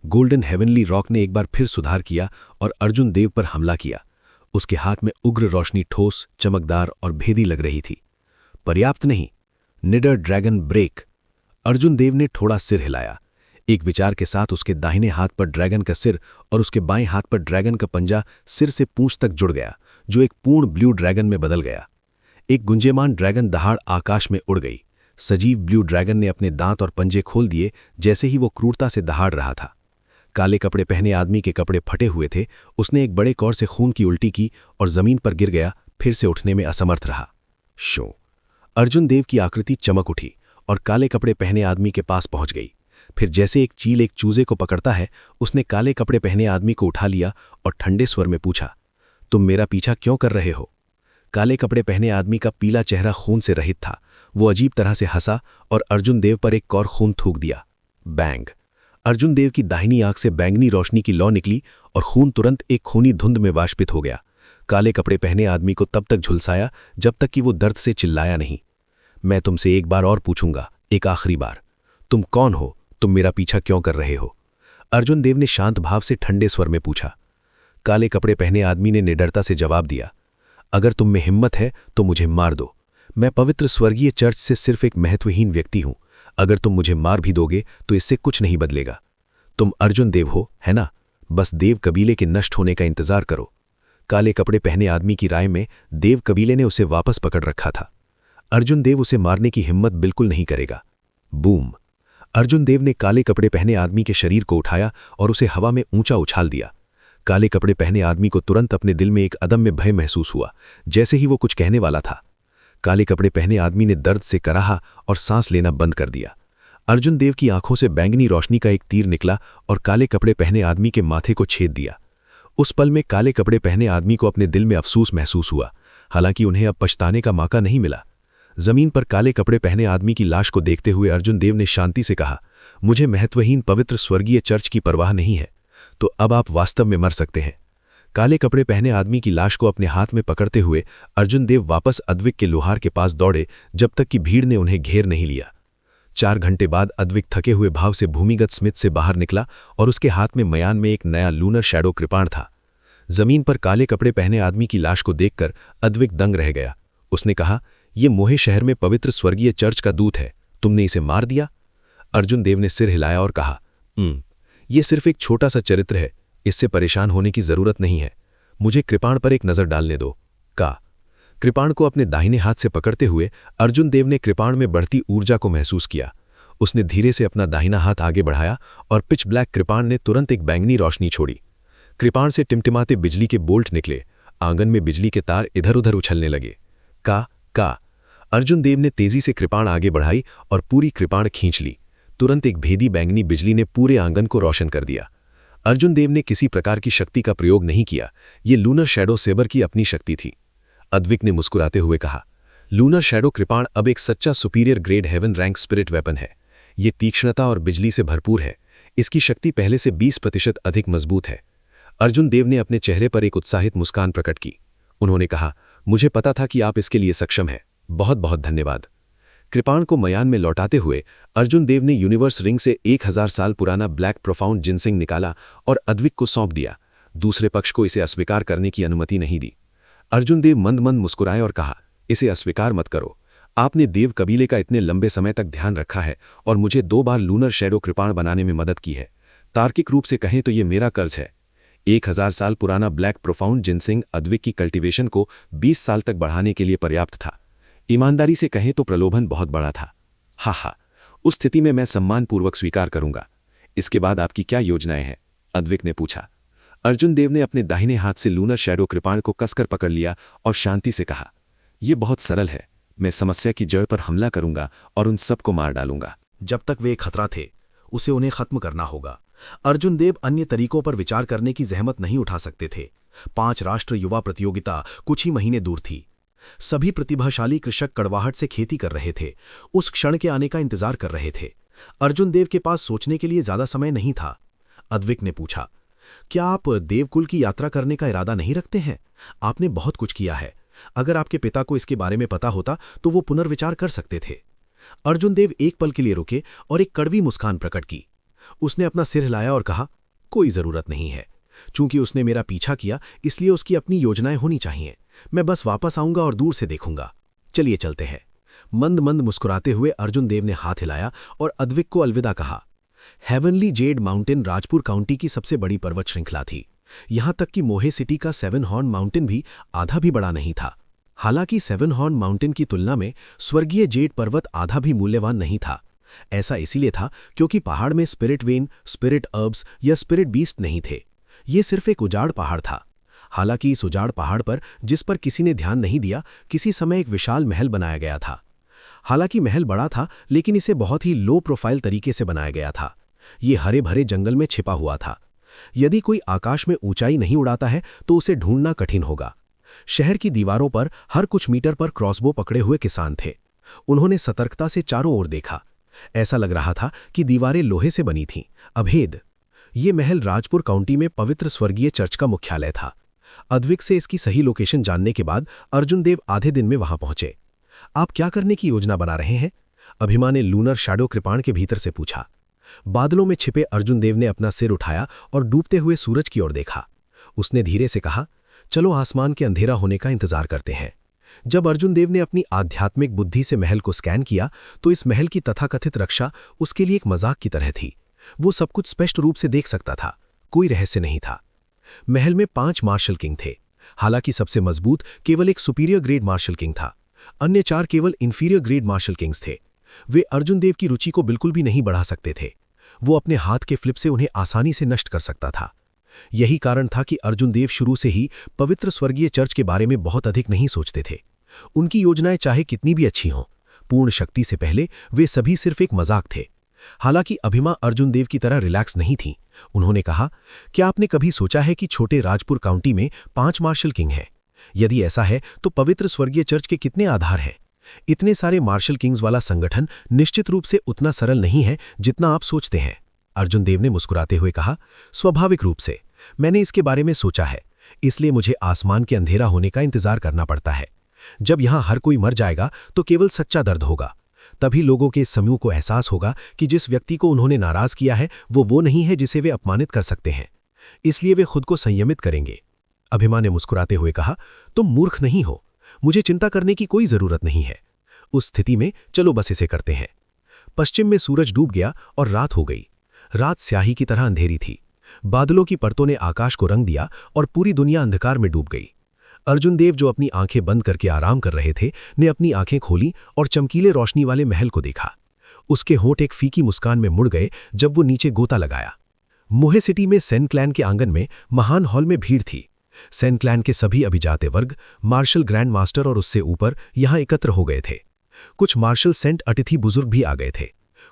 गोल्डन हेवनली रॉक ने एक बार फिर सुधार किया और अर्जुन देव पर हमला किया। उसके हाथ में उग्र रोशनी ठोस, चमकदार और भेदी लग रही थी। पर्याप्त नहीं। निडर ड्रैगन ब्रेक। अर्जुन देव ने थोड़ा सिर हिलाया। एक विचार के साथ उसके दाहिने हाथ पर ड्रैगन का सिर और उसके बाएं हाथ पर ड्रैगन का पंजा सिर से पूंछ तक जुड़ गया, जो एक पूर्ण ब्लू ड्रैगन में बदल गया। एक गुंजेमान ड्रैगन दहाड़ आकाश में उड़ गई। सजीव ब्लू ड्रैगन ने अपने दांत और पंजे खोल दिए जैसे ही वो क्रूरता से दहाड़ रहा था। काले कपड़े पहने आदमी के कपड़े फटे हुए थे। उसने एक बड़े कौर से खून की उल्टी की और जमीन पर गिर गया, फिर से उठने में असमर्थ रहा। शो। अर्जुन देव की आकृति चमक उठी और काले कपड़े पहने आदमी के पास पहुंच गई। फिर जैसे एक चील एक चूजे को पकड़ता है, उसने काले कपड़े पहने आदमी को उठा लिया और ठंडे स्वर में पूछा, तुम मेरा पीछा क्यों कर रहे हो? काले कपड़े पहने आदमी का पीला चेहरा खून से रहित था। वो अजीब तरह से हंसा और अर्जुन देव पर एक कौर खून थूक दिया। बैंग। अर्जुन देव की दाहिनी आंख से बैंगनी रोशनी की लौ निकली और खून तुरंत एक खूनी धुंध में वाष्पित हो गया। काले कपड़े पहने आदमी को तब तक झुलसाया जब तक कि वो दर्द से चिल्लाया नहीं। मैं तुमसे एक बार और पूछूंगा, एक आखिरी बार, तुम कौन हो? तुम मेरा पीछा क्यों कर रहे हो? अर्जुन देव ने शांत भाव से ठंडे स्वर में पूछा। काले कपड़े पहने आदमी ने निडरता से जवाब दिया, अगर तुम में हिम्मत है तो मुझे मार दो। मैं पवित्र स्वर्गीय चर्च से सिर्फ एक महत्वहीन व्यक्ति हूं। अगर तुम मुझे मार भी दोगे तो इससे कुछ नहीं बदलेगा। तुम अर्जुन देव हो, है ना? बस देव कबीले के नष्ट होने का इंतजार करो। काले कपड़े पहने आदमी की राय में देव कबीले ने उसे वापस पकड़ रखा था। अर्जुन देव उसे मारने की हिम्मत बिल्कुल नहीं करेगा। बूम। अर्जुन देव ने काले कपड़े पहने आदमी के शरीर को उठाया और उसे हवा में ऊंचा उछाल दिया। काले कपड़े पहने आदमी को तुरंत अपने दिल में एक अदम्य भय महसूस हुआ, जैसे ही वो कुछ कहने वाला था। काले कपड़े पहने आदमी ने दर्द से कराहा और सांस लेना बंद कर दिया। अर्जुन देव की आंखों से बैंगनी रोशनी का एक तीर निकला और काले कपड़े पहने आदमी के माथे को छेद दिया। उस पल में काले कपड़े पहने आदमी को अपने दिल में अफसोस महसूस हुआ, हालांकि उन्हें अब पछताने का मौका नहीं मिला। जमीन पर काले कपड़े पहने आदमी की लाश को देखते हुए अर्जुन देव ने शांति से कहा, मुझे महत्वहीन पवित्र स्वर्गीय चर्च की परवाह नहीं है, तो अब आप वास्तव में मर सकते हैं। काले कपड़े पहने आदमी की लाश को अपने हाथ में पकड़ते हुए अर्जुन देव वापस अद्विक के लोहार के पास दौड़े, जब तक कि भीड़ ने उन्हें घेर नहीं लिया। 4 घंटे बाद अद्विक थके हुए भाव से भूमिगत स्मिथ से बाहर निकला और उसके हाथ में मयान में एक नया लूनर शैडो कृपाण था। जमीन पर काले कपड़े पहने आदमी की लाश को देखकर अद्विक दंग रह गया। उसने कहा, यह मोहे शहर में पवित्र स्वर्गीय चर्च का दूत है, तुमने इसे मार दिया? अर्जुन देव ने सिर हिलाया और कहा, यह सिर्फ एक छोटा सा चरित्र है, इससे परेशान होने की जरूरत नहीं है। मुझे कृपाण पर एक नजर डालने दो। का कृपाण को अपने दाहिने हाथ से पकड़ते हुए अर्जुन देव ने कृपाण में बढ़ती ऊर्जा को महसूस किया। उसने धीरे से अपना दाहिना हाथ आगे बढ़ाया और पिच ब्लैक कृपाण ने तुरंत एक बैंगनी रोशनी छोड़ी। कृपाण से टिमटिमाते बिजली के बोल्ट निकले। आंगन में बिजली के तार इधर उधर उछलने लगे। का अर्जुन देव ने तेजी से कृपाण आगे बढ़ाई और पूरी कृपाण खींच ली। तुरंत एक भेदी बैंगनी बिजली ने पूरे आंगन को रोशन कर दिया। अर्जुन देव ने किसी प्रकार की शक्ति का प्रयोग नहीं किया, ये लूनर शैडो सेबर की अपनी शक्ति थी। अद्विक ने मुस्कुराते हुए कहा, लूनर शैडो कृपाण अब एक सच्चा superior grade heaven rank spirit weapon है। ये तीक्ष्णता और बिजली से भरपूर है। इसकी शक्ति पहले से 20% अधिक मजबूत है। अर्जुन देव ने अपने चेहरे पर एक उत्साहित मुस्कान प्रकट की। उन्होंने कहा, मुझे पता था कि आप इसके लिए सक्षम हैं। बहुत बहुत धन्यवाद। कृपाण को मयान में लौटाते हुए अर्जुन देव ने यूनिवर्स रिंग से 1000 साल पुराना ब्लैक प्रोफाउंड जिनसिंग निकाला और अद्विक को सौंप दिया। दूसरे पक्ष को इसे अस्वीकार करने की अनुमति नहीं दी। अर्जुन देव मंद मंद मुस्कुराए और कहा, इसे अस्वीकार मत करो। आपने देव कबीले का इतने लंबे समय तक ध्यान रखा है और मुझे 2 बार लूनर शैडो कृपाण बनाने में मदद की है। तार्किक रूप से कहें तो ये मेरा कर्ज है। 1000 साल पुराना ब्लैक प्रोफाउंड जिनसिंग अद्विक की कल्टीवेशन को 20 साल तक बढ़ाने के लिए पर्याप्त था। ईमानदारी से कहें तो प्रलोभन बहुत बड़ा था। हा, उस स्थिति में मैं सम्मानपूर्वक स्वीकार करूंगा। इसके बाद आपकी क्या योजनाएं हैं? अद्विक ने पूछा। अर्जुन देव ने अपने दाहिने हाथ से लूनर शैडो कृपाण को कसकर पकड़ लिया और शांति से कहा, यह बहुत सरल है। मैं समस्या की जड़ पर हमला करूंगा और उन सबको मार डालूंगा। जब तक वे खतरा थे, उसे उन्हें खत्म करना होगा। अर्जुन देव अन्य तरीकों पर विचार करने की जहमत नहीं उठा सकते थे। 5 राष्ट्र युवा प्रतियोगिता कुछ ही महीने दूर थी। सभी प्रतिभाशाली कृषक कड़वाहट से खेती कर रहे थे, उस क्षण के आने का इंतजार कर रहे थे। अर्जुन देव के पास सोचने के लिए ज्यादा समय नहीं था। अद्विक ने पूछा, क्या आप देवकुल की यात्रा करने का इरादा नहीं रखते हैं? आपने बहुत कुछ किया है। अगर आपके पिता को इसके बारे में पता होता तो वो पुनर्विचार कर सकते थे। अर्जुन देव एक पल के लिए रुके और एक कड़वी मुस्कान प्रकट की। उसने अपना सिर हिलाया और कहा, कोई जरूरत नहीं है। चूंकि उसने मेरा पीछा किया इसलिए उसकी अपनी योजनाएं होनी चाहिए। मैं बस वापस आऊंगा और दूर से देखूंगा। चलिए चलते हैं। मंद मंद मुस्कुराते हुए अर्जुन देव ने हाथ हिलाया और अद्विक को अलविदा कहा। Heavenly Z mountain Rajpur county की सबसे बड़ी पर्वत श्रृंखला थी। यहां तक कि मोहे सिटी का 7 हॉर्न माउंटेन भी आधा भी बड़ा नहीं था। हालांकि 7 हॉर्न माउंटेन की तुलना में स्वर्गीय जेड पर्वत आधा भी मूल्यवान नहीं था। ऐसा इसीलिए था क्योंकि पहाड़ में स्पिरिट वेन, स्पिरिट अर्ब्स या स्पिरिट बीस्ट नहीं थे। ये सिर्फ एक उजाड़ पहाड़ था। हालांकि इस उजाड़ पहाड़ पर, जिस पर किसी ने ध्यान नहीं दिया, किसी समय एक विशाल महल बनाया गया था। हालांकि महल बड़ा था लेकिन इसे बहुत ही लो प्रोफाइल तरीके से बनाया गया था। ये हरे भरे जंगल में छिपा हुआ था। यदि कोई आकाश में ऊंचाई नहीं उड़ाता है तो उसे ढूंढना कठिन होगा। शहर की दीवारों पर हर कुछ मीटर पर क्रॉसबो पकड़े हुए किसान थे। उन्होंने सतर्कता से चारों ओर देखा। ऐसा लग रहा था कि दीवारें लोहे से बनी थीं, अभेद। ये महल राजपुर काउंटी में पवित्र स्वर्गीय चर्च का मुख्यालय था। अद्विक से इसकी सही लोकेशन जानने के बाद अर्जुन देव आधे दिन में वहां पहुंचे। आप क्या करने की योजना बना रहे हैं? अभिमा ने लूनर शैडो कृपाण के भीतर से पूछा। बादलों में छिपे अर्जुन देव ने अपना सिर उठाया और डूबते हुए सूरज की ओर देखा। उसने धीरे से कहा, चलो आसमान के अंधेरा होने का इंतजार करते हैं। जब अर्जुन देव ने अपनी आध्यात्मिक बुद्धि से महल को स्कैन किया तो इस महल की तथाकथित रक्षा उसके लिए एक मजाक की तरह थी। वो सब कुछ स्पष्ट रूप से देख सकता था, कोई रहस्य नहीं था। महल में 5 मार्शल किंग थे। हालांकि सबसे मजबूत केवल एक सुपीरियर ग्रेड मार्शल किंग था। अन्य 4 केवल इंफीरियर ग्रेड मार्शल किंग्स थे। वे अर्जुन देव की रुचि को बिल्कुल भी नहीं बढ़ा सकते थे। वो अपने हाथ के फ्लिप से उन्हें आसानी से नष्ट कर सकता था। यही कारण था कि अर्जुन देव शुरू से ही पवित्र स्वर्गीय चर्च के बारे में बहुत अधिक नहीं सोचते थे। उनकी योजनाएं चाहे कितनी भी अच्छी हों, पूर्ण शक्ति से पहले वे सभी सिर्फ एक मजाक थे। हालांकि अभिमा अर्जुन देव की तरह रिलैक्स नहीं थी। उन्होंने कहा, क्या आपने कभी सोचा है कि छोटे राजपुर काउंटी में 5 मार्शल किंग हैं? यदि ऐसा है तो पवित्र स्वर्गीय चर्च के कितने आधार हैं? इतने सारे मार्शल किंग्स वाला संगठन निश्चित रूप से उतना सरल नहीं है जितना आप सोचते हैं। अर्जुन देव ने मुस्कुराते हुए कहा, स्वाभाविक रूप से मैंने इसके बारे में सोचा है, इसलिए मुझे आसमान के अंधेरा होने का इंतजार करना पड़ता है। जब यहां हर कोई मर जाएगा तो केवल सच्चा दर्द होगा। तभी लोगों के इस समूह को एहसास होगा कि जिस व्यक्ति को उन्होंने नाराज किया है वो नहीं है जिसे वे अपमानित कर सकते हैं। इसलिए वे खुद को संयमित करेंगे। अभिमा ने मुस्कुराते हुए कहा, तुम मूर्ख नहीं हो, मुझे चिंता करने की कोई जरूरत नहीं है। उस स्थिति में चलो बस इसे करते हैं। पश्चिम में सूरज डूब गया और रात हो गई। रात स्याही की तरह अंधेरी थी। बादलों की परतों ने आकाश को रंग दिया और पूरी दुनिया अंधकार में डूब गई। अर्जुन देव, जो अपनी आंखें बंद करके आराम कर रहे थे, ने अपनी आंखें खोली और चमकीले रोशनी वाले महल को देखा। उसके होंठ एक फीकी मुस्कान में मुड़ गए जब वो नीचे गोता लगाया। मोहे सिटी में सेन क्लैन के आंगन में महान हॉल में भीड़ थी। सेन क्लैन के सभी अभिजाते वर्ग, मार्शल ग्रैंड मास्टर और उससे ऊपर यहां एकत्र हो गए थे। कुछ मार्शल सेंट अतिथि बुजुर्ग भी आ गए थे।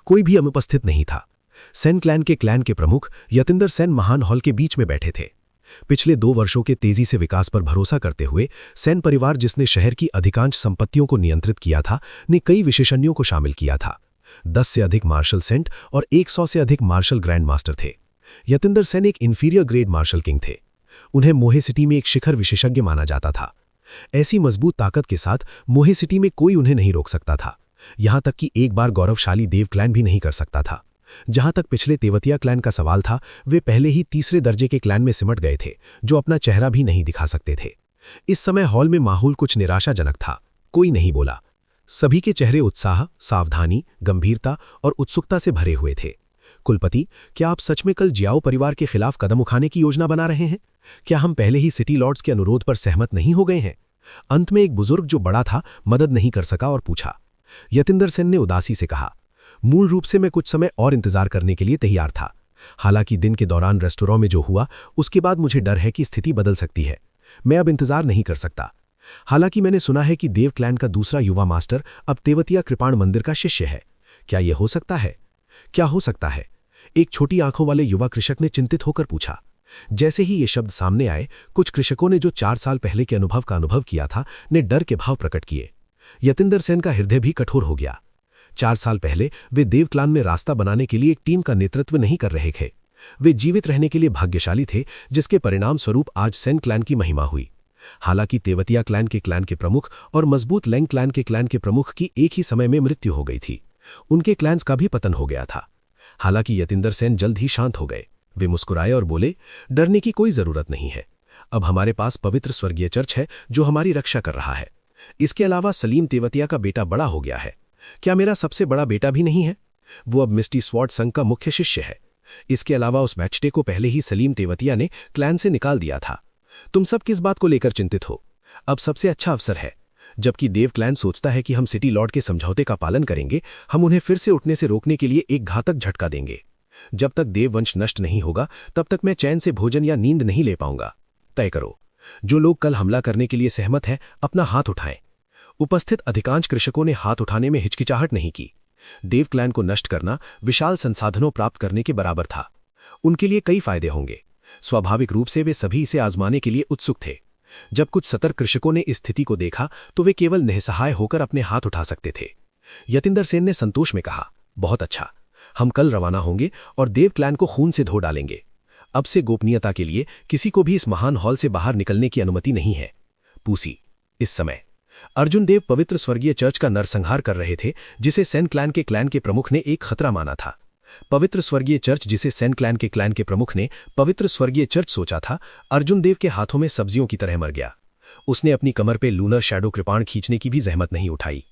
कोई भी अनुपस्थित नहीं था। सेन क्लैन के प्रमुख यतिंदर सेन महान हॉल के बीच में बैठे थे। पिछले 2 वर्षों के तेजी से विकास पर भरोसा करते हुए सेन परिवार, जिसने शहर की अधिकांश संपत्तियों को नियंत्रित किया था, ने कई विशेषज्ञों को शामिल किया था। 10 से अधिक मार्शल सेंट और 100 से अधिक मार्शल ग्रैंड मास्टर थे। यतिंदर सेन एक इंफीरियर ग्रेड मार्शल किंग थे। उन्हें मोहे सिटी में एक शिखर विशेषज्ञ माना जाता था। ऐसी मजबूत ताकत के साथ मोहे सिटी में कोई उन्हें नहीं रोक सकता था। यहां तक कि एक बार गौरवशाली देव क्लैन भी नहीं कर सकता था। जहां तक पिछले तेवतिया क्लैन का सवाल था, वे पहले ही तीसरे दर्जे के क्लैन में सिमट गए थे, जो अपना चेहरा भी नहीं दिखा सकते थे। इस समय हॉल में माहौल कुछ निराशाजनक था। कोई नहीं बोला। सभी के चेहरे उत्साह, सावधानी, गंभीरता और उत्सुकता से भरे हुए थे। कुलपति, क्या आप सच में कल जियाओ परिवार के खिलाफ कदम उठाने की योजना बना रहे हैं? क्या हम पहले ही सिटी लॉर्ड्स के अनुरोध पर सहमत नहीं हो गए हैं? अंत में एक बुजुर्ग जो बड़ा था मदद नहीं कर सका और पूछा। यतिंदर सेन ने उदासी से कहा, मूल रूप से मैं कुछ समय और इंतजार करने के लिए तैयार था। हालांकि दिन के दौरान रेस्टोरेंट में जो हुआ उसके बाद मुझे डर है कि स्थिति बदल सकती है। मैं अब इंतजार नहीं कर सकता। हालांकि मैंने सुना है कि देव क्लैन का दूसरा युवा मास्टर अब तेवतिया कृपाण मंदिर का शिष्य है। क्या यह हो सकता है? क्या हो सकता है? एक छोटी आंखों वाले युवा कृषक ने चिंतित होकर पूछा। जैसे ही ये शब्द सामने आए, कुछ कृषकों ने जो 4 साल पहले के अनुभव का अनुभव किया था, ने डर के भाव प्रकट किए। यतिंदर सेन का हृदय भी कठोर हो गया। 4 साल पहले वे देव क्लान में रास्ता बनाने के लिए एक टीम का नेतृत्व नहीं कर रहे थे। वे जीवित रहने के लिए भाग्यशाली थे, जिसके परिणाम स्वरूप आज सेन क्लैन की महिमा हुई। हालांकि तेवतिया क्लैन के प्रमुख और मजबूत लेंग क्लैन के प्रमुख की एक ही समय में मृत्यु हो गई थी। उनके क्लैन्स का भी पतन हो गया था। हालांकि यतिंदर सेन जल्द ही शांत हो गए। वे मुस्कुराए और बोले, डरने की कोई जरूरत नहीं है। अब हमारे पास पवित्र स्वर्गीय चर्च है जो हमारी रक्षा कर रहा है। इसके अलावा सलीम तेवतिया का बेटा बड़ा हो गया है। क्या मेरा सबसे बड़ा बेटा भी नहीं है? वो अब मिस्टी स्वॉर्ड संघ का मुख्य शिष्य है। इसके अलावा उस मैचडे को पहले ही सलीम तेवतिया ने क्लैन से निकाल दिया था। तुम सब किस बात को लेकर चिंतित हो? अब सबसे अच्छा अवसर है। जबकि देव क्लैन सोचता है कि हम सिटी लॉर्ड के समझौते का पालन करेंगे, हम उन्हें फिर से उठने से रोकने के लिए एक घातक झटका देंगे। जब तक देववंश नष्ट नहीं होगा, तब तक मैं चैन से भोजन या नींद नहीं ले पाऊंगा। तय करो, जो लोग कल हमला करने के लिए सहमत हैं, अपना हाथ उठाएं। उपस्थित अधिकांश कृषकों ने हाथ उठाने में हिचकिचाहट नहीं की। देव क्लैन को नष्ट करना विशाल संसाधनों प्राप्त करने के बराबर था। उनके लिए कई फायदे होंगे। स्वाभाविक रूप से वे सभी इसे आजमाने के लिए उत्सुक थे। जब कुछ सतर्क कृषकों ने इस स्थिति को देखा, तो वे केवल निस्सहाय होकर अपने हाथ उठा सकते थे। यतिंदर सेन ने संतोष में कहा, बहुत अच्छा, हम कल रवाना होंगे और देव क्लैन को खून से धो डालेंगे। अब से गोपनीयता के लिए किसी को भी इस महान हॉल से बाहर निकलने की अनुमति नहीं है। पूसी, इस समय अर्जुन देव पवित्र स्वर्गीय चर्च का नरसंहार कर रहे थे, जिसे सेन क्लैन के प्रमुख ने एक खतरा माना था। पवित्र स्वर्गीय चर्च, जिसे सेन क्लैन के प्रमुख ने पवित्र स्वर्गीय चर्च सोचा था, अर्जुन देव के हाथों में सब्जियों की तरह मर गया। उसने अपनी कमर पे लूनर शैडो कृपाण खींचने की भी जहमत नहीं उठाई।